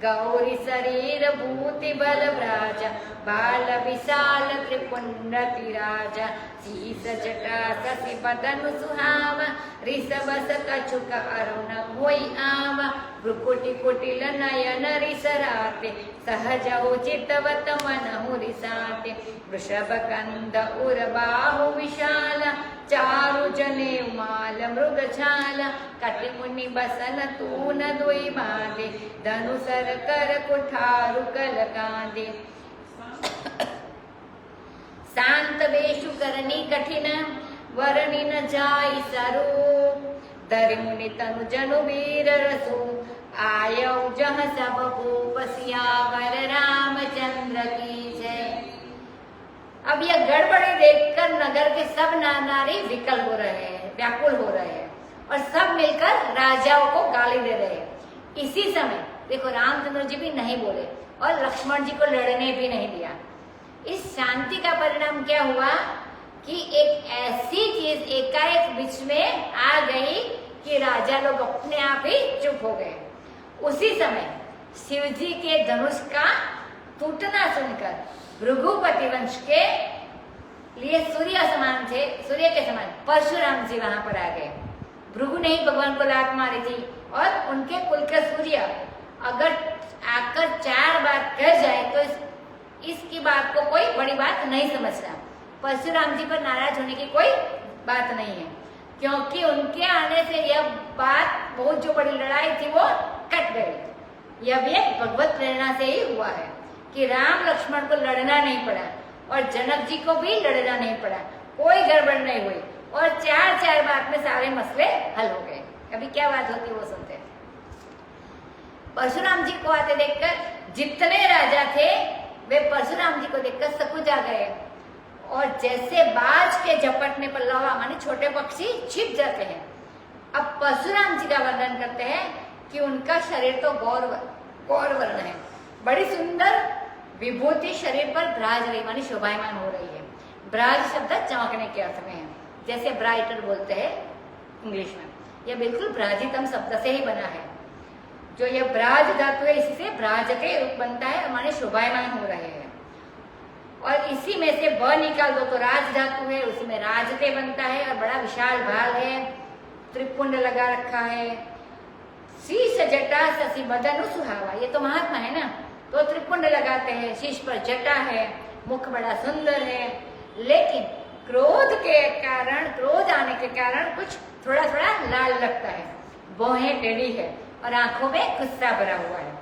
गौरी शरीर भूति बल व्राजा। बाल विशाल त्रिपुंड राजा, शीस जटा शशि बदन सुहावा। ऋषभस कछुक अरुण होई आवा, भ्रुकुटि कुटिल नयन रिसराते। सहज हो चितवत मनहु रिसाते। वृषभ कंद उर बाहु विशाला, चारु जने माल मृग छाला। कटि मुनि बसन तून दुई बांधे, धनुसर कर कुठारु कल कांधे। शांत वेशु करनी कठिन, वरनि न जाई सरूप। धरि मुनि तनु जनु वीर रसु, आयो जह सब भूप सियावर रामचंद्र की जय। अब यह गड़बड़ी देखकर नगर के सब नर नारी विकल हो रहे हैं, व्याकुल हो रहे हैं और सब मिलकर राजाओं को गाली दे रहे हैं। इसी समय देखो रामचंद्र जी भी नहीं बोले और लक्ष्मण जी को लड़ने भी नहीं दिया। इस शांति का परिणाम क्या हुआ कि एक ऐसी चीज एकाएक बीच में आ गई कि राजा लोग अपने आप ही चुप हो गए। उसी समय शिव जी के धनुष का टूटना सुनकर भृगुपति वंश के लिए सूर्य समान थे, सूर्य के समान परशुराम जी वहां पर आ गए। भृगु ने ही भगवान को लात मारी थी और उनके कुल का सूर्य अगर आकर 4 बात कह जाए तो इसकी बात को कोई बड़ी बात नहीं समझता। परशुराम जी पर नाराज होने की कोई बात नहीं है, क्योंकि उनके आने से यह बात बहुत जो बड़ी लड़ाई थी वो कट गई। यह भी एक भगवत प्रेरणा से ही हुआ है कि राम लक्ष्मण को लड़ना नहीं पड़ा और जनक जी को भी लड़ना नहीं पड़ा, कोई गड़बड़ नहीं हुई और 4 बात में सारे मसले हल हो गए। अभी क्या बात होती वो सुनते हैं। परशुराम जी को आते देखकर जितने राजा थे वे परशुराम जी को देखकर सकुचा गए और जैसे बाज के झपटने पर लवा माने छोटे पक्षी छिप जाते हैं। अब परशुराम जी का वर्णन करते हैं कि उनका शरीर तो गौर वर्ण है, बड़ी सुंदर विभूति शरीर पर भ्राज रही मानी शोभायमान हो रही है। भ्राज शब्द चमकने के अर्थ में है, जैसे ब्राइटर बोलते हैं इंग्लिश में। यह बिल्कुल भ्राजितम शब्द से ही बना है। जो यह भ्राज धातु है इसी से भ्राज के रूप बनता है, माने शोभायमान हो रहे हैं। और इसी में से ब निकाल दो तो राज धातु है, उसी में राजते बनता है और बड़ा विशाल भाल है, त्रिपुंड लगा रखा है। शीश जटा शशि बदन सुहावा, ये तो महात्मा है ना, तो त्रिपुंड लगाते हैं, शीश पर जटा है, मुख बड़ा सुंदर है, लेकिन क्रोध के कारण, क्रोध आने के कारण कुछ थोड़ा थोड़ा लाल लगता है, भौहें टेढ़ी है और आंखों में गुस्सा भरा हुआ है।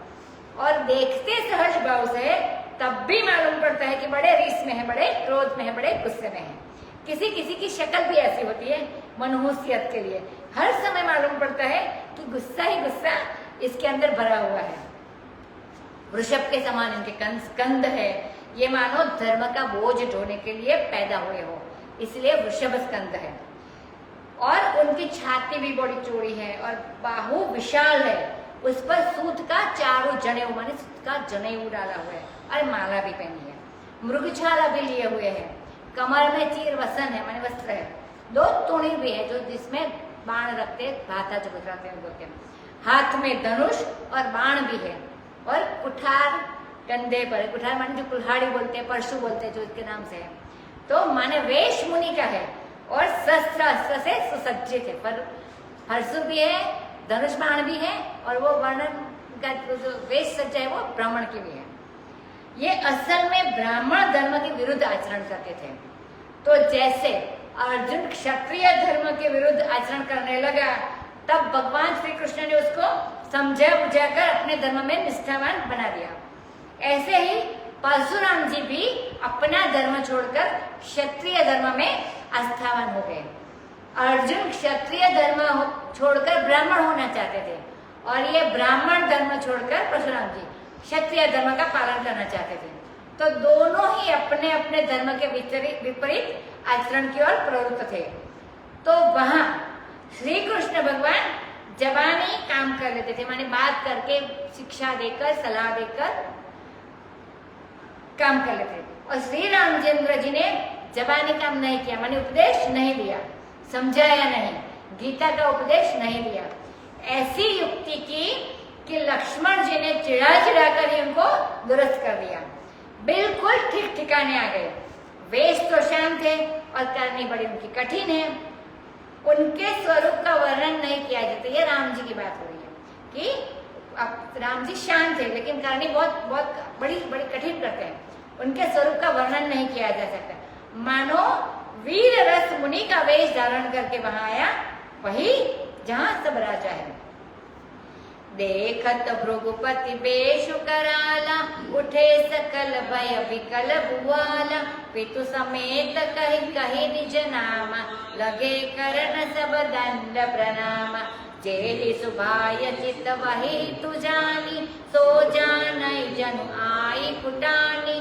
और देखते सहज भाव से तब भी मालूम पड़ता है कि बड़े रीस में है, बड़े क्रोध में है, बड़े गुस्से में है। किसी किसी की शक्ल भी ऐसी होती है मनहूसियत के लिए, हर समय मालूम पड़ता है कि गुस्सा ही गुस्सा इसके अंदर भरा हुआ है। वृषभ के समान इनके कंध है, ये मानो धर्म का बोझ ढोने के लिए पैदा हुए हो, इसलिए वृषभ स्कंद है। और उनकी छाती भी बड़ी चौड़ी है और बाहु विशाल है, उस पर सूत का चारों जनेऊ माने सूत का जनेऊ डाला हुआ है और माला भी पहनी है, मृगछाला भी लिए हुए है, कमर में चीर वसन है माने वस्त्र है, 2 तूणी भी है जो जिसमें बाण रखते, भाता जो गुजराते हैं बोलते हैं, हाथ में धनुष और बाण भी है और कुठार कंधे पर, कुठार माने जो कुल्हाड़ी बोलते हैं, परशु बोलते हैं जो इसके नाम से है, तो माने वेश मुनि का है और शस्त्र अस्त्र से सुसज्जित है। पर हर्षु भी है, धनुष बाण भी है और वो वर्णन का जो वेश सज्जा है वो ब्राह्मण की भी है। ये असल में ब्राह्मण धर्म के विरुद्ध आचरण करते थे। तो जैसे अर्जुन क्षत्रिय धर्म के विरुद्ध आचरण करने लगा, तब भगवान श्री कृष्ण ने उसको समझा बुझाकर अपने धर्म में निष्ठावान बना दिया। ऐसे ही परशुराम जी भी अपना धर्म छोड़कर क्षत्रिय धर्म में आस्थावान हो गए। अर्जुन क्षत्रिय धर्म छोड़कर ब्राह्मण होना चाहते थे और ये ब्राह्मण धर्म छोड़कर परशुराम जी क्षत्रिय धर्म का पालन करना चाहते थे। तो दोनों ही अपने अपने धर्म के विपरीत आचरण की ओर प्रवृत्त थे। तो वहां श्री कृष्ण भगवान जबानी काम कर लेते थे, माने बात करके, शिक्षा देकर, सलाह देकर काम कर लेते। और श्री रामचंद्र जी ने जबानी काम नहीं किया, माने उपदेश नहीं दिया, समझाया नहीं, गीता का उपदेश नहीं दिया। ऐसी युक्ति की कि लक्ष्मण जी ने चिढ़ा कर ही उनको दुरुस्त कर दिया, बिल्कुल ठीक ठिकाने आ गए। वेश तो शांत है और करनी बड़ी उनकी कठिन है, उनके स्वरूप का वर्णन नहीं किया जाता। ये राम जी की बात हो रही है कि अब राम जी शांत है लेकिन करनी बहुत बहुत बड़ी बड़ी कठिन करते हैं, उनके स्वरूप का वर्णन नहीं किया जा सकता। मानो वीर रस मुनि का वेश धारण करके वहां आया, वही जहां सब राजा है। देखत भृगुपति बेशु कराला, उठे सकल भय विकल भुआला, पितु समेत कहि कहि निज नाम, लगे करन सब दंड प्रणाम, जेहि सुभाय चित वही तु जानी, सो जानई जनु आई कुटानी।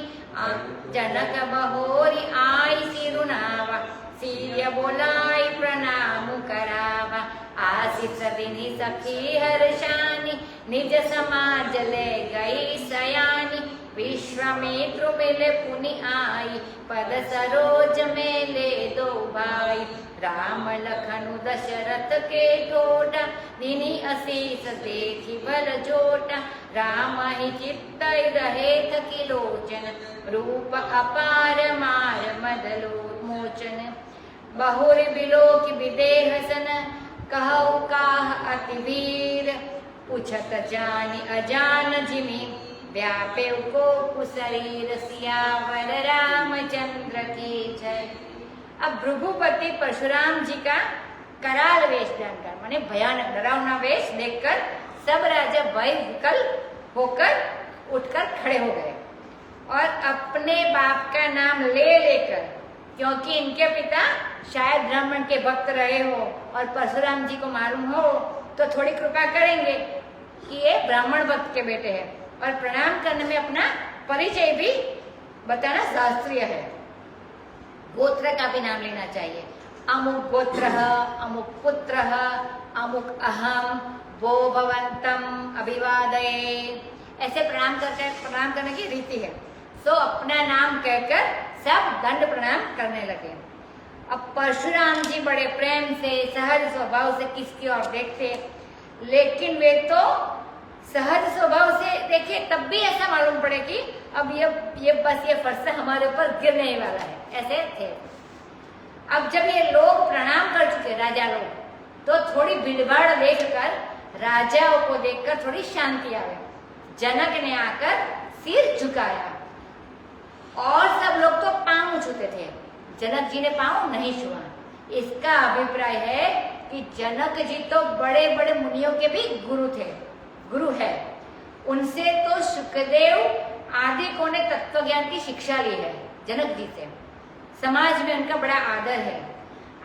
जनक बहोरी आई सिरुनावा, सिय बोलाई प्रणाम करावा। आशीष दिनी सखी हर्षानी, निज समाज ले गई सयानी। विश्वामित्र मिले पुनि आई, पद सरोज में ले दो भाई। राम लखनु दशरथ के तोटा, दिनी असीस देखी बल जोटा। राम ही चित्त रहे थकी लोचन, रूप अपार मार मदलो मोचन। बहुर बिलोक विदेह सन, कहु काह अति वीर। पूछत जानि अजान जिमि, व्यापे को शरीर। सियावर रामचंद्र की जय। अब भृगुपति परशुराम जी का कराल वेश जानकर, माने भयानक डरावना वेश देखकर सब राजा भय विकल होकर उठकर खड़े हो गए और अपने बाप का नाम ले लेकर, क्योंकि इनके पिता शायद ब्राह्मण के भक्त रहे हो और परशुराम जी को मालूम हो तो थोड़ी कृपा करेंगे कि ये ब्राह्मण भक्त के बेटे हैं, और प्रणाम करने में अपना परिचय भी बताना शास्त्रीय है। गोत्र का भी नाम लेना चाहिए। अमुक गोत्र, अमुक पुत्र, अमुक अहम, वो भवंतम अभिवादये, ऐसे प्रणाम करने की रीति है। सो अपना नाम कहकर सब दंड प्रणाम करने लगे। अब परशुराम जी बड़े प्रेम से सहज स्वभाव से किसकी ओर देखते, लेकिन वे तो सहज स्वभाव से देखे तब भी ऐसा मालूम पड़े कि अब ये बस ये फरसा हमारे ऊपर गिरने वाला है, ऐसे थे। अब जब ये लोग प्रणाम कर चुके राजा लोग, तो थोड़ी भीड़भाड़ देखकर राजाओं को देखकर थोड़ी शांति आवे। जनक ने आकर सिर झुकाया और सब लोग तो पांव छूते थे, जनक जी ने पांव नहीं छुआ। इसका अभिप्राय है कि जनक जी तो बड़े बड़े मुनियों के भी गुरु है। उनसे तो सुखदेव आदि को ने तत्वज्ञान की शिक्षा ली है जनक जी से। समाज में उनका बड़ा आदर है।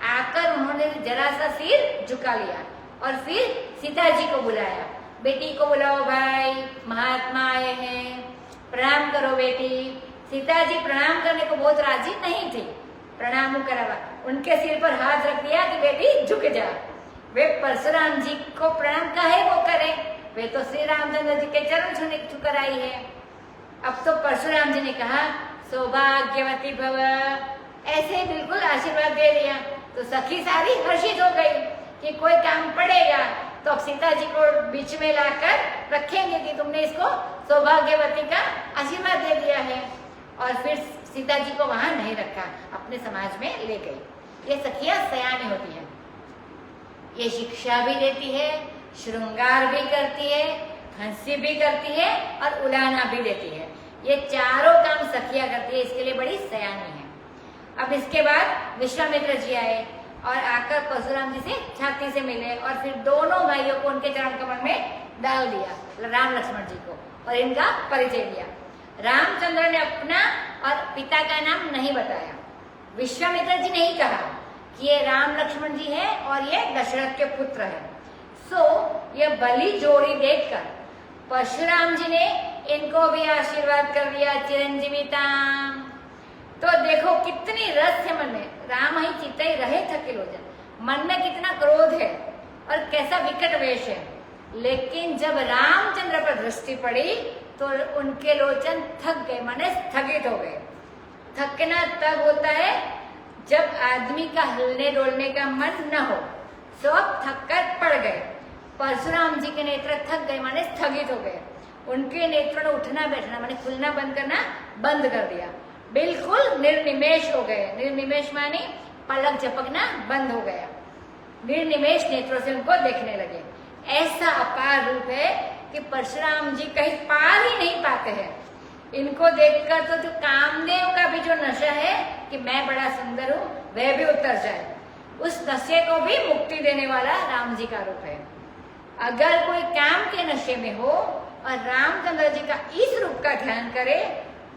आकर उन्होंने जरा सा सिर झुका लिया और फिर सीता जी को बुलाया, बेटी को बुलाओ भाई, महात्मा आए हैं, प्रणाम करो बेटी। सीता जी प्रणाम करने को बहुत राजी नहीं थी, प्रणाम करवा, उनके सिर पर हाथ रख दिया कि बेटी झुक जा। वे परशुराम जी को प्रणाम काहे वो करे, वे तो श्री रामचंद्र जी के चरण छूकर आई है। अब तो परशुराम जी ने कहा सौभाग्यवती भव, ऐसे बिल्कुल आशीर्वाद दे दिया। तो सखी सारी हर्षित हो गई कि कोई काम पड़ेगा तो अब सीता जी को बीच में लाकर रखेंगे कि तुमने इसको सौभाग्यवती का आशीर्वाद दे दिया है। और फिर सीता जी को वहां नहीं रखा, अपने समाज में ले गई। ये सखियां सयानी होती हैं, ये शिक्षा भी देती है, श्रृंगार भी करती है, हंसी भी करती है और उलाना भी देती है। ये चारों काम सखियां करती है, इसके लिए बड़ी सयानी है। अब इसके बाद विश्वामित्र जी आए और आकर परशुराम जी से छाती से मिले और फिर दोनों भाइयों को उनके चरण कमल में डाल दिया, राम लक्ष्मण जी को, और इनका परिचय दिया। रामचंद्र ने अपना और पिता का नाम नहीं बताया। विश्वामित्र जी ने ही कहा कि ये राम लक्ष्मण जी है और ये दशरथ के पुत्र है। सो ये बलि जोड़ी देखकर परशुराम जी ने इनको भी आशीर्वाद कर दिया, चिरंजीविताम। तो देखो कितनी रहस्य मन में, राम ही चित्ते रहे थके लोचन, मन में कितना क्रोध है और कैसा विकट वेश है। लेकिन जब रामचंद्र पर दृष्टि पड़ी तो उनके लोचन थक गए, माने स्थगित हो गए। थकना तब होता है जब आदमी का हिलने डोलने का मन न हो। सब थक कर पड़ गए। परशुराम जी के नेत्र थक गए, माने स्थगित हो गए। उनके नेत्रों ने उठना बैठना माने खुलना बंद करना बंद कर दिया, बिल्कुल निर्निमेष हो गए। निर्निमेष माने पलक झपकना बंद हो गया, निर्निमेष नेत्रों से उनको देखने लगे। ऐसा अपार रूप है कि परशुराम जी कहीं पार ही नहीं पाते हैं। इनको देखकर तो जो कामदेव का भी जो नशा है कि मैं बड़ा सुंदर हूँ, वह भी उतर जाए। उस नशे को भी मुक्ति देने वाला राम जी का रूप है। अगर कोई काम के नशे में हो और रामचंद्र जी का इस रूप का ध्यान करे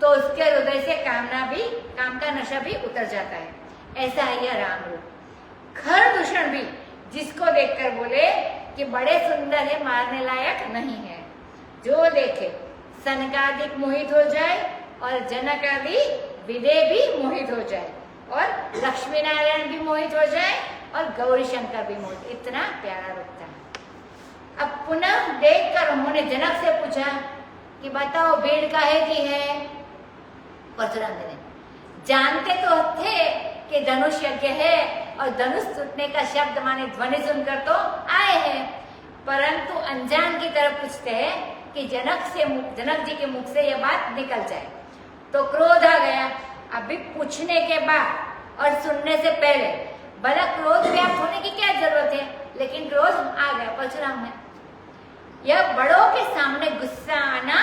तो उसके हृदय से काम का नशा भी उतर जाता है। ऐसा है यह राम रूप। खरदूषण भी जिसको देखकर बोले कि बड़े सुंदर है, मारने लायक नहीं है। जो देखे सनकादिक मोहित हो जाए और जनक आदि विदे भी मोहित हो जाए और लक्ष्मी नारायण भी मोहित हो जाए और गौरी शंकर भी मोहित। इतना प्यारा रूप था। अब पुनः देखकर उन्होंने जनक से पूछा कि बताओ भीड़ काहे की है। परशुराम जी ने जानते तो थे कि धनुष यज्ञ है और धनुष टूटने का शब्द माने ध्वनि सुनकर तो आए हैं, परंतु अनजान की तरफ पूछते हैं कि जनक जी के मुख से यह बात निकल जाए। तो क्रोध आ गया। अभी पूछने के बाद और सुनने से पहले भला क्रोध व्याप्त होने की क्या जरूरत है, लेकिन क्रोध आ गया परशुराम में। यह बड़ों के सामने गुस्सा आना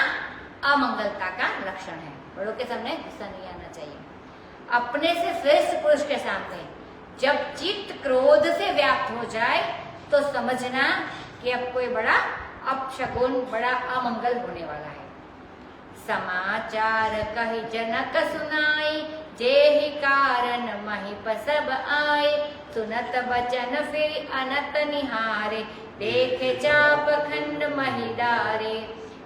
अमंगलता का लक्षण है। बड़ों के सामने गुस्सा नहीं आना चाहिए। अपने से श्रेष्ठ पुरुष के सामने जब चित्त क्रोध से व्याप्त हो जाए तो समझना कि अब कोई बड़ा अपशगुन, बड़ा अमंगल होने वाला है। समाचार कहि जनक सुनाई, जेहि कारण महिप सब आए। सुनत बचन फिर अनत निहारे, देखे चाप खंड महि डारे।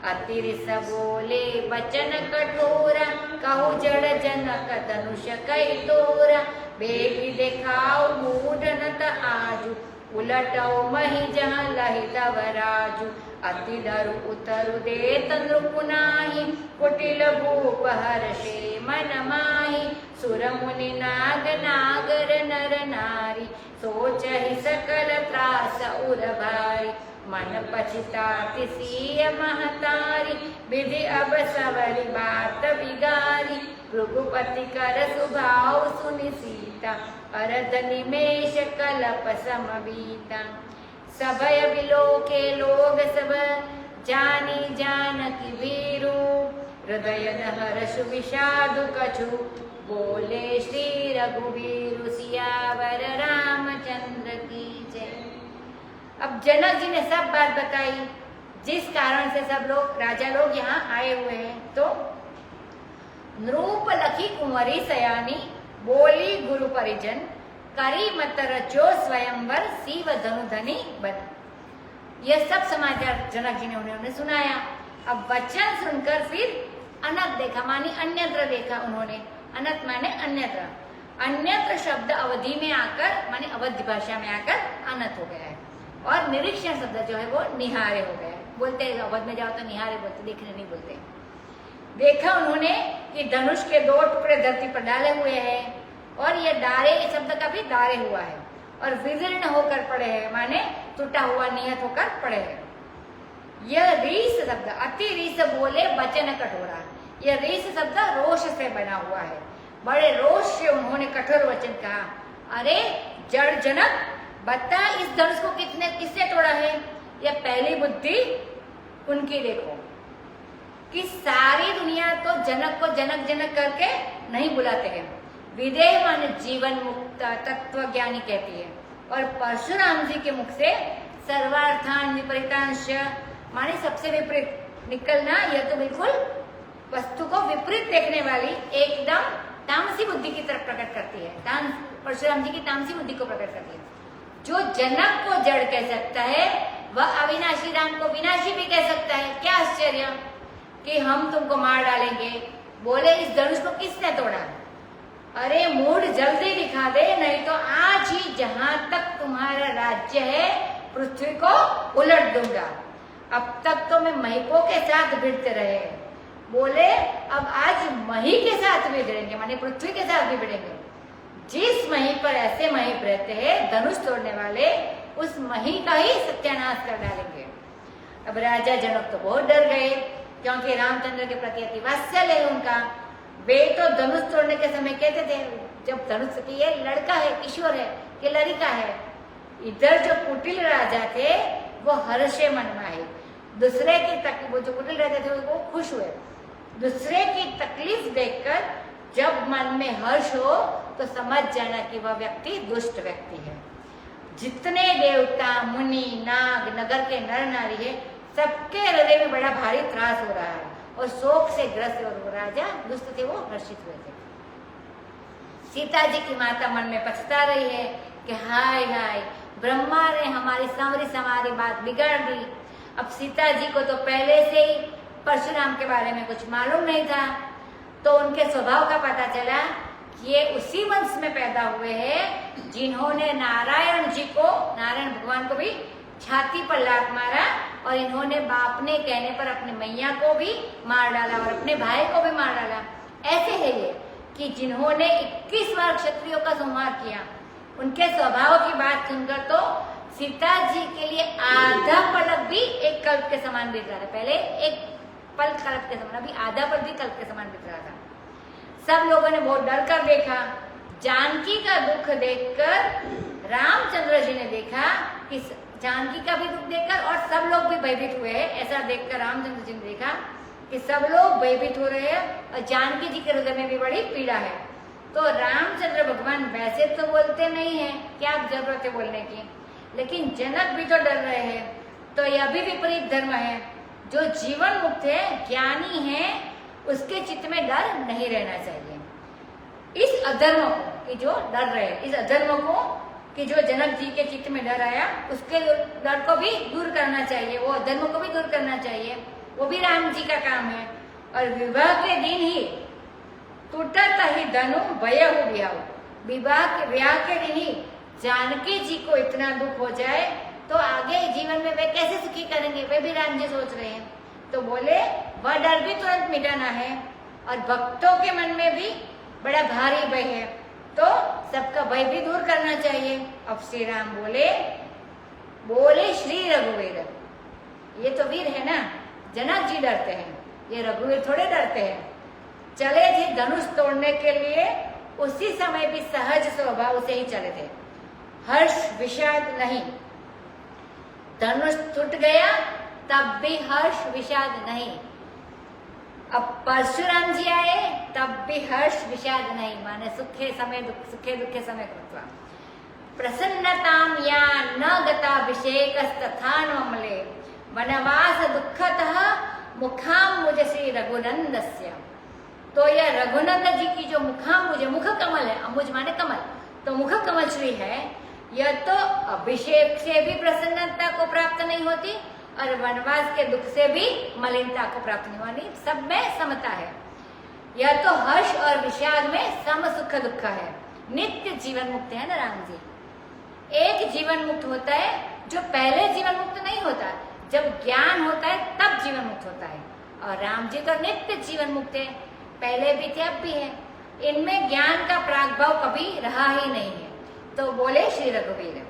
अति रिस बोले बचन कठोरा, कहु जड़ जनक धनुष कई तोरा। बेगी देखाओ मूढ़नत आजु, उलटौ महि जहाँ लहि तव राजु। अति धरु उतरु देत नृपुनाहि, कुटिल भूप हर्षे मन माहि। सुर मुनि नाग नागर नर नारी, सोचहि सकल त्रास उर भारी। मन पछताति सिय महतारी, विधि अब सवरि बात बिगारी। भृगुपति कर सुभाव सुनि सीता, अरध निमेष कलप समबीता। सभय बिलोके लोग सब, जानी जानकी वीरु। हृदय हर्ष विषादु कछु, बोले श्री रघुवीरु। सियावर रामचंद्र की जय। अब जनक जी ने सब बात बताई जिस कारण से सब लोग राजा लोग यहाँ आए हुए हैं। तो नृप लखी कुंवरी सयानी, बोली गुरु परिजन। करी मत रचो स्वयंवर, शिव धनुधनी बन। यह सब समाचार जनक जी ने उन्हें सुनाया। अब वचन सुनकर फिर अनत देखा, मानी अन्यत्र देखा उन्होंने। अनत माने अन्यत्र। अन्यत्र शब्द अवधि में आकर माने अवधि भाषा में आकर अनत हो गया है। और निरीक्षण शब्द जो है वो निहारे हो गया। बोलते हैं अवध में जाओ तो निहारे बोलते, देखने नहीं बोलते। देखा उन्होंने कि धनुष के 2 टुकड़े धरती पर डाले हुए हैं और ये डारे शब्द का भी डारे हुआ है और विदीर्ण होकर पड़े हैं, माने टूटा हुआ नियत होकर पड़े हैं। यह रीस शब्द, अति रीस बोले बचन कठोरा। यह रीस शब्द रोष से बना हुआ है। बड़े रोष से उन्होंने कठोर वचन कहा। अरे जड़ जनक, बता इस धनुष को किसने तोड़ा है। यह पहली बुद्धि उनकी देखो कि सारी दुनिया तो जनक को जनक जनक करके नहीं बुलाते हैं। विदेह माने जीवन मुक्त तत्व ज्ञानी कहती है। और परशुराम जी के मुख से सर्वार्थान विपरीतांश माने सबसे विपरीत निकलना, यह तो बिल्कुल वस्तु को विपरीत देखने वाली एकदम तामसी बुद्धि की तरफ प्रकट करती है। परशुराम जी की तामसी बुद्धि को प्रकट करती है। जो जनक को जड़ कह सकता है वह अविनाशी राम को विनाशी भी कह सकता है। क्या आश्चर्य कि हम तुमको मार डालेंगे। बोले इस धनुष को किसने तोड़ा। अरे मूढ़ जल्दी दिखा दे, नहीं तो आज ही जहां तक तुम्हारा राज्य है पृथ्वी को उलट दूंगा। अब तक तो मैं महिकों के साथ भिड़ते रहे। बोले अब आज मही के साथ भी भिड़ेंगे, माने पृथ्वी के साथ भी भिड़ेंगे। जिस मही पर ऐसे महिप रहते हैं धनुष तोड़ने वाले, उस मही का ही सत्यानाश कर डालेंगे। अब राजा जनक तो बहुत डर गए क्योंकि रामचंद्र के प्रति अति वात्सल्य है उनका। वे तो धनुष तोड़ने के समय कहते थे जब धनुष की ये लड़का है, किशोर है कि लड़का है। इधर जो कुटिल राजा थे वो हर्षे मनमाए, दूसरे की वो जो कुटिल राजा थे वो खुश हुए। दूसरे की तकलीफ देखकर जब मन में हर्ष हो तो समझ जाना कि वह व्यक्ति दुष्ट व्यक्ति है। जितने देवता मुनि नाग नगर के नर नारी है सबके हृदय में बड़ा भारी त्रास हो रहा है और शोक से ग्रस्त और वो राजा दुष्ट थे वो हर्षित हुए थे। सीता जी की माता मन में पछता रही है कि हाय हाय ब्रह्मा ने हमारी सारी बात बिगाड़ दी। अब सीता जी को तो पहले से ही परशुराम के बारे में कुछ मालूम नहीं था, तो उनके स्वभाव का पता चला कि ये उसी वंश में पैदा हुए हैं जिन्होंने नारायण भगवान को भी छाती पर लात मारा, और इन्होंने बाप ने कहने पर अपने मैया को भी मार डाला और अपने भाई को भी मार डाला। ऐसे है ये कि जिन्होंने 21 बार क्षत्रियों का संहार किया, उनके स्वभाव की बात सुनकर तो सीता जी के लिए आधा पलक भी एक कल्प के समान बीत रहा था। पहले एक पल कल्प के समान, अभी आधा पल भी कल्प के समान बीत रहा था। सब लोगों ने बहुत डर कर देखा। जानकी का दुख देखकर रामचंद्र जी ने देखा कि जानकी का भी दुख देखकर और सब लोग भी भयभीत हुए हैं। ऐसा देखकर रामचंद्र जी ने देखा कि सब लोग भयभीत हो रहे हैं और जानकी जी के हृदय में भी बड़ी पीड़ा है। तो रामचंद्र भगवान वैसे तो बोलते नहीं है, क्या जरूरत है बोलने की, लेकिन जनक भी तो डर रहे हैं। तो यह भी विपरीत धर्म है। जो जीवन मुक्त है, ज्ञानी है, उसके चित्त में डर नहीं रहना चाहिए। इस अधर्म को कि जो डर रहे, इस अधर्म को कि जो जनक जी के चित्त में डर आया, उसके डर को भी दूर करना चाहिए, वो अधर्म को भी दूर करना चाहिए। वो भी राम जी का काम है। और विवाह के दिन ही टूटत ही धनु भयहु बिहाऊ, विवाह के दिन ही जानकी जी को इतना दुख हो जाए तो आगे जीवन में वे कैसे सुखी करेंगे, वे भी राम जी सोच रहे हैं। तो बोले वह डर भी तुरंत मिटाना है, और भक्तों के मन में भी बड़ा भारी भय है, तो सबका भय भी दूर करना चाहिए। अब श्री राम बोले श्री रघुवीर, ये तो वीर है ना, जनक जी डरते हैं, ये रघुवीर थोड़े डरते हैं। चले थे धनुष तोड़ने के लिए, उसी समय भी सहज स्वभाव से ही चले थे, हर्ष विषाद नहीं। धनुष टूट गया तब भी हर्ष विषाद नहीं। अब परशुराम जी आए तब भी हर्ष विषाद नहीं, माने सुखे दुखे समय कृत्वा प्रसन्नताम या न गताभिषेकस्तथा नमले वनवास दुःखतः मुखाम मुझे श्री रघुनंदस्य। तो यह रघुनंद जी की जो मुखाम्बुज, मुख कमल है, अम्बुज माने कमल, तो मुख कमल श्री है, यह तो अभिषेक से भी प्रसन्नता को प्राप्त नहीं होती और वनवास के दुख से भी मलिनता को प्राप्त नहीं होती, सब में समता है। यह तो हर्ष और विषाद में सम सुख दुख है। नित्य जीवन मुक्त है ना राम जी। एक जीवन मुक्त होता है जो पहले जीवन मुक्त नहीं होता, जब ज्ञान होता है तब जीवन मुक्त होता है। और राम जी तो नित्य जीवन मुक्त है, पहले भी थे अब भी है, इनमें ज्ञान का प्रागभाव कभी रहा ही नहीं है। तो बोले श्री रघुवीर,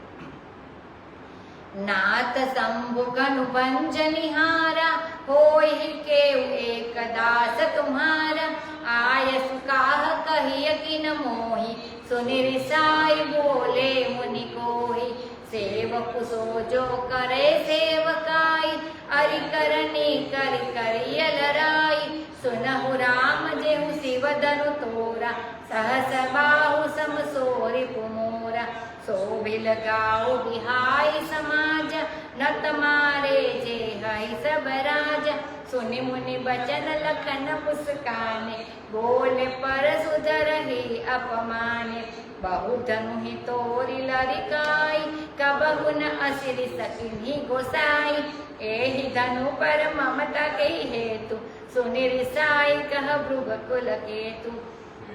नाथ शंभुगनुबंज निहारा, होय के एक दास तुम्हारा, आय सुकाह कहिय किन मोहि, सुनि रिसाई बोले मुनि कोहि, सेवक सो जो करे सेवकाई, अरि करनी कर करिय लराई, सुनहु राम जेहु शिव धनु तोरा, सहस बाहु सम सोरि पुमोरा, शोभिल गाओ बिहाई समाज, नत मारे जे हई सब राज, सुनि मुनि बचन लखन पुस्काने, बोले पर सुधर ही अपमाने, बहु धनु ही तोरि लरिकाई, कबहु न असिरि सकिन्हि गोसाई, एहि धनु पर ममता के हेतु, सुनि रिसाई कह भृग कुल केतु,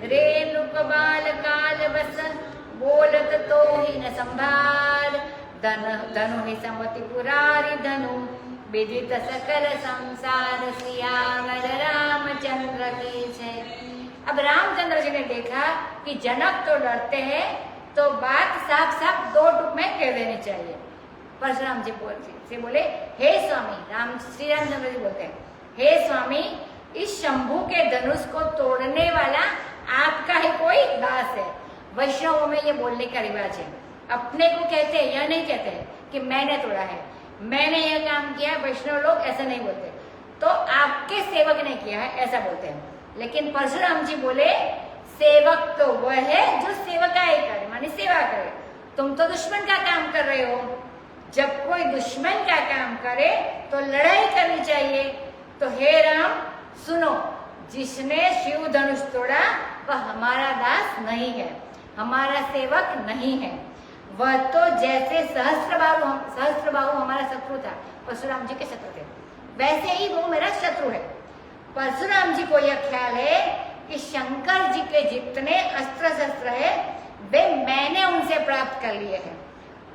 रेणुक बाल काल बस, बोलत तो ही न संभार, धनु ही समति पुरारी धनु, विदित सकल संसार, सियावर रामचंद्र की जय। अब रामचंद्र जी ने देखा कि जनक तो डरते हैं, तो बात साफ साफ दो टूक में कह देनी चाहिए। परशुराम जी बोले, हे स्वामी, श्री रामचंद्र जी बोलते हैं, हे स्वामी, इस शंभु के धनुष को तोड़ने वाला आपका ही कोई दास है। वैष्णवों में ये बोलने का रिवाज है, अपने को कहते हैं, यह नहीं कहते हैं कि मैंने तोड़ा है, मैंने यह काम किया। वैष्णव लोग ऐसा नहीं बोलते, तो आपके सेवक ने किया है ऐसा बोलते हैं। लेकिन परशुराम जी बोले, सेवक तो वह है जो सेवकाई करे, मानी सेवा करे। तुम तो दुश्मन का काम कर रहे हो, जब कोई दुश्मन का काम करे तो लड़ाई करनी चाहिए। तो हे राम सुनो, जिसने शिव धनुष तोड़ा वह हमारा दास नहीं है, हमारा सेवक नहीं है। वह तो जैसे सहस्त्रबाहु हमारा शत्रु था, परशुराम जी के शत्रु थे, वैसे ही वो मेरा शत्रु है। परशुराम जी को यह ख्याल है कि शंकर जी के जितने अस्त्र शस्त्र है वे मैंने उनसे प्राप्त कर लिए हैं,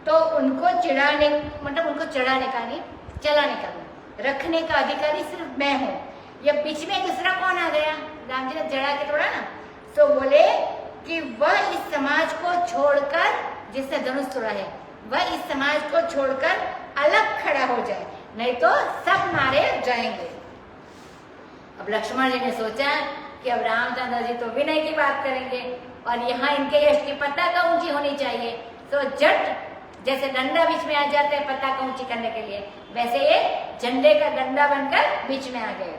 तो उनको चिढ़ाने, मतलब उनको चढ़ाने का नहीं, चलाने का नहीं, रखने का अधिकारी सिर्फ मैं हूँ। ये बीच में दूसरा कौन आ गया? राम जी ने जड़ा के तोड़ा ना, तो बोले कि वह इस समाज को छोड़कर, जिसने धनुष तोड़ा है, वह इस समाज को छोड़कर अलग खड़ा हो जाए, नहीं तो सब मारे जाएंगे। अब लक्ष्मण जी ने सोचा कि अब रामचंद्र जी तो विनय की बात करेंगे और यहाँ इनके यश की पताका ऊंची होनी चाहिए, तो झट जैसे डंडा बीच में आ जाता है पताका ऊंची करने के लिए, वैसे ये झंडे का डंडा बनकर बीच में आ गए।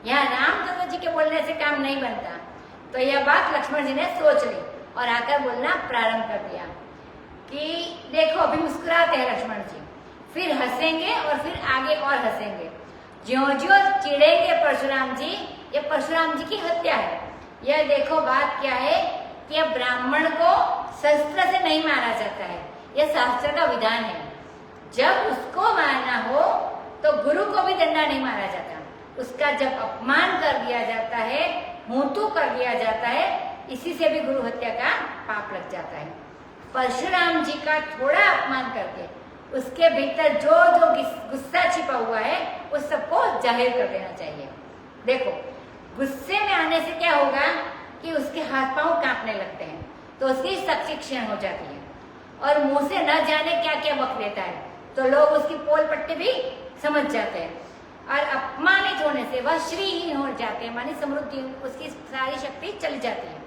यहाँ रामचंद्र जी के बोलने से काम नहीं बनता, तो यह बात लक्ष्मण जी ने सोच ली और आकर बोलना प्रारंभ कर दिया कि देखो, अभी मुस्कुराते हैं लक्ष्मण जी, फिर हंसेंगे और फिर आगे और हंसेंगे। ज्यों ज्यों चिढ़ेंगे परशुराम जी, ये परशुराम जी की हत्या है। यह देखो बात क्या है कि अब ब्राह्मण को शस्त्र से नहीं मारा जाता है, यह शास्त्र का विधान है। जब उसको मारना हो तो गुरु को भी डंडा नहीं मारा जाता, उसका जब अपमान कर दिया जाता है, मुंहतू कर दिया जाता है, इसी से भी गुरु हत्या का पाप लग जाता है। परशुराम जी का थोड़ा अपमान करके उसके भीतर जो जो गुस्सा छिपा हुआ है उस सबको जाहिर कर देना चाहिए। देखो, गुस्से में आने से क्या होगा कि उसके हाथ पांव कांपने लगते हैं, तो उसकी शक्ति क्षीण हो जाती है और मुंह से न जाने क्या क्या बक देता है, तो लोग उसकी पोल पट्टी भी समझ जाते हैं। और अपमानित होने से वह श्रीहीन हो जाते हैं, मानी समृद्धि, उसकी सारी शक्ति चली जाती है,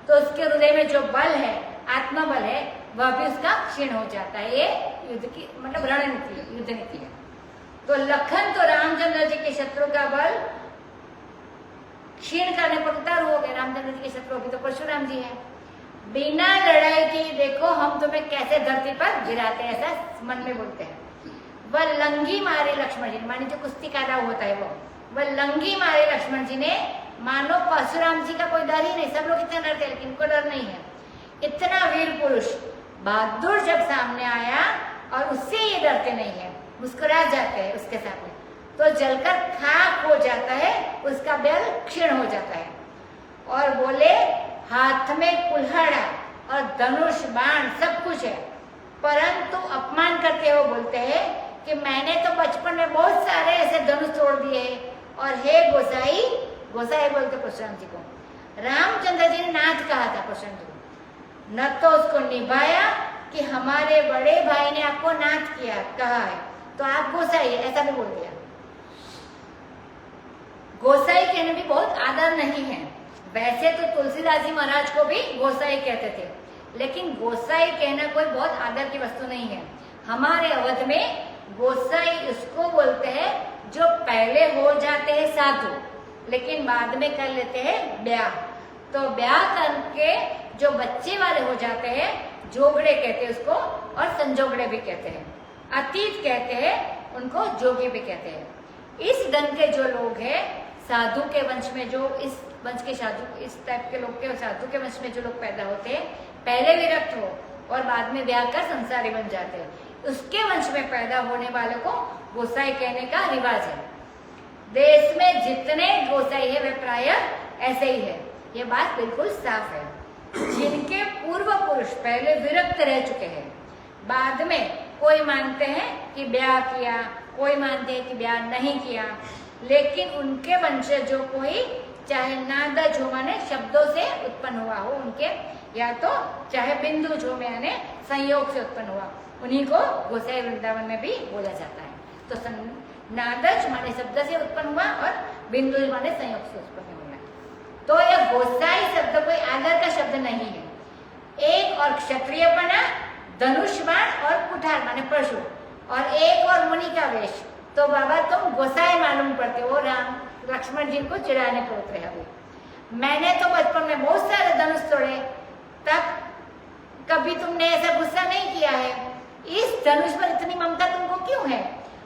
तो उसके हृदय में जो बल है, आत्मबल है, वह भी उसका क्षीण हो जाता है। ये युद्ध की मतलब रणनीति है, युद्ध नीति है। तो लखन तो रामचंद्र जी के शत्रु का बल क्षीण करने पर उतार हो गए। रामचंद्र जी के शत्रु अभी तो परशुराम जी है। बिना लड़ाई की देखो हम तुम्हें कैसे धरती पर गिराते हैं, ऐसा मन में बोलते हैं। वह लंगी मारे लक्ष्मण जी ने, मानी जो कुश्ती का राव होता है वह लंगी मारे लक्ष्मण जी ने, मानो परशुराम जी का कोई डर ही नहीं। सब लोग इतना डरते हैं लेकिन इनको डर नहीं है। इतना वीर पुरुष बहादुर जब सामने आया और उससे ये डरते नहीं है, मुस्कुरा जाते हैं उसके सामने, तो जलकर खाक हो जाता है, उसका बल क्षीण हो जाता है। और बोले हाथ में कुल्हाड़ा और धनुष बाण सब कुछ है, परंतु अपमान करते हुए बोलते हैं कि मैंने तो बचपन में बहुत सारे ऐसे धनुष तोड़ दिए और हे गोसाई, गोसाई बोलते परशुराम जी को, रामचंद्र जी ने नाथ कहा था परशुराम जी को, न तो उसको निभाया कि हमारे बड़े भाई ने आपको नाथ किया कहा है तो आप गोसाई है, ऐसा भी बोल दिया। गोसाई कहने भी बहुत आदर नहीं है। वैसे तो तुलसीदास जी महाराज को भी गोसाई कहते थे, लेकिन गोसाई कहना कोई बहुत आदर की वस्तु नहीं है। हमारे अवध में गोसाई उसको बोलते हैं जो पहले हो जाते हैं साधु लेकिन बाद में कर लेते हैं ब्याह। तो ब्याह करके जो बच्चे वाले हो जाते हैं जोगड़े कहते हैं उसको, और संजोगड़े भी कहते हैं, अतीत कहते हैं उनको, जोगी भी कहते हैं। इस ढंग के जो लोग हैं साधु के वंश में, जो इस वंश के साधु, इस टाइप के लोग के साधु के वंश में जो लोग पैदा होते हैं, पहले विरक्त हो और बाद में ब्याह कर संसारी बन जाते हैं, उसके वंश में पैदा होने वाले को गोसाई कहने का रिवाज है। देश में जितने गोसाई है वे प्रायः ऐसे ही है, ये बात बिल्कुल साफ है। जिनके पूर्व पुरुष पहले विरक्त रह चुके हैं, बाद में कोई मानते हैं कि ब्याह किया, कोई मानते हैं कि ब्याह नहीं किया, लेकिन उनके वंशज जो कोई चाहे नादज हो माने शब्दों से उत्पन्न हुआ हो उनके, या तो चाहे बिंदु जो माने संयोग से उत्पन्न हुआ, उन्हीं को गोसाई वृंदावन में भी बोला जाता है। तो नादज माने शब्द से उत्पन्न हुआ और बिंदु माने संयोग से उत्पन्न हुआ। तो यह गोसाई शब्द कोई आदर का शब्द नहीं है। एक और क्षत्रिय बना, धनुष बाण और कुठार माने परशु, और एक और मुनि का वेश, तो बाबा तुम गोसाई मालूम पड़ते हो। राम लक्ष्मण जी को चिढ़ाने को उतरे। अभी मैंने तो बचपन में बहुत सारे धनुष तोड़े, तब कभी तुमने ऐसा गुस्सा नहीं किया है, इस धनुष पर इतनी ममता तुमको क्यों है?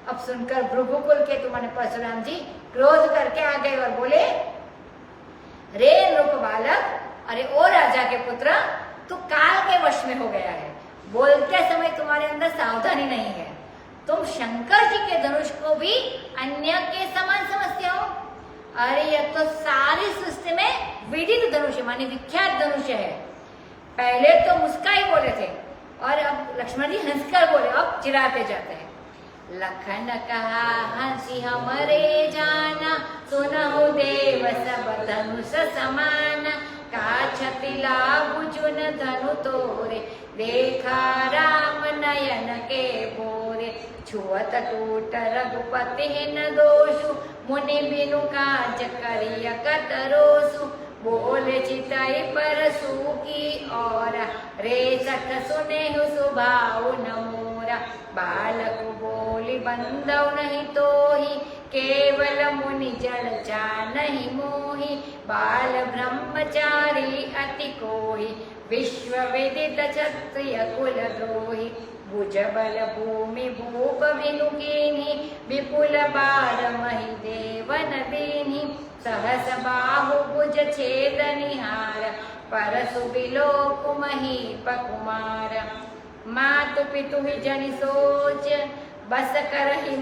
अब सुनकर भृगुकुल के तुम्हारे परशुराम जी क्रोध करके आ गए और बोले, रे नृप बालक, अरे ओ राजा के पुत्र, तू काल के वश में हो गया है। बोलते समय तुम्हारे अंदर सावधानी नहीं है, तुम शंकर जी के धनुष को भी अन्य के समान समझते हो। अरे यह तो सारी सृष्टि में विदित धनुष माने विख्यात धनुष है। पहले तो मुस्काई बोले थे और अब लक्ष्मण जी हंसकर बोले, अब चिढ़ाते जाते हैं। लखन कहा हंसी हमरे जाना, सुनहु देव सब धनुष समान। काछति लाभु जुन धनु तोरे, देखा राम नयन के बोरे। छुअत टूट रघुपति न दोषु, मुनि बिनु काज करिय कतरोसु। बोले चितई परसु की और, रे सख सुनेहु सुभाउ न मोरा। बालक बोली बंदौ नहीं तोहि, केवल मुनि जड़ जानहि मोहि। बाल ब्रह्मचारी अति कोहि, विश्व विदित क्षत्रिय कुल द्रोही। भुज बल भूमि भूप बिनु कीन्ही, विपुल बार महि देवन दीन्ही। सहस बाहु भुज छेद निहार, परसु बिलोकु महीप कुमार। मातु पितु ही जनि सोच, बस करहि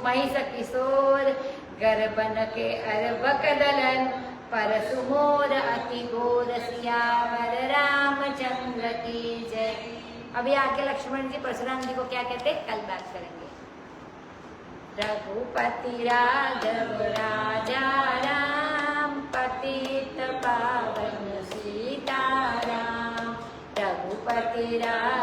महिष किशोर। गर्भन के अर्भक दलन, परसु मोर अति घोर। सियावर रामचंद्र की जय। अभी आके लक्ष्मण जी परशुराम जी को क्या कहते हैं, कल बात करेंगे। रघुपति राघव राजा राम, पतित पावन सीताराम। रघुपति राघव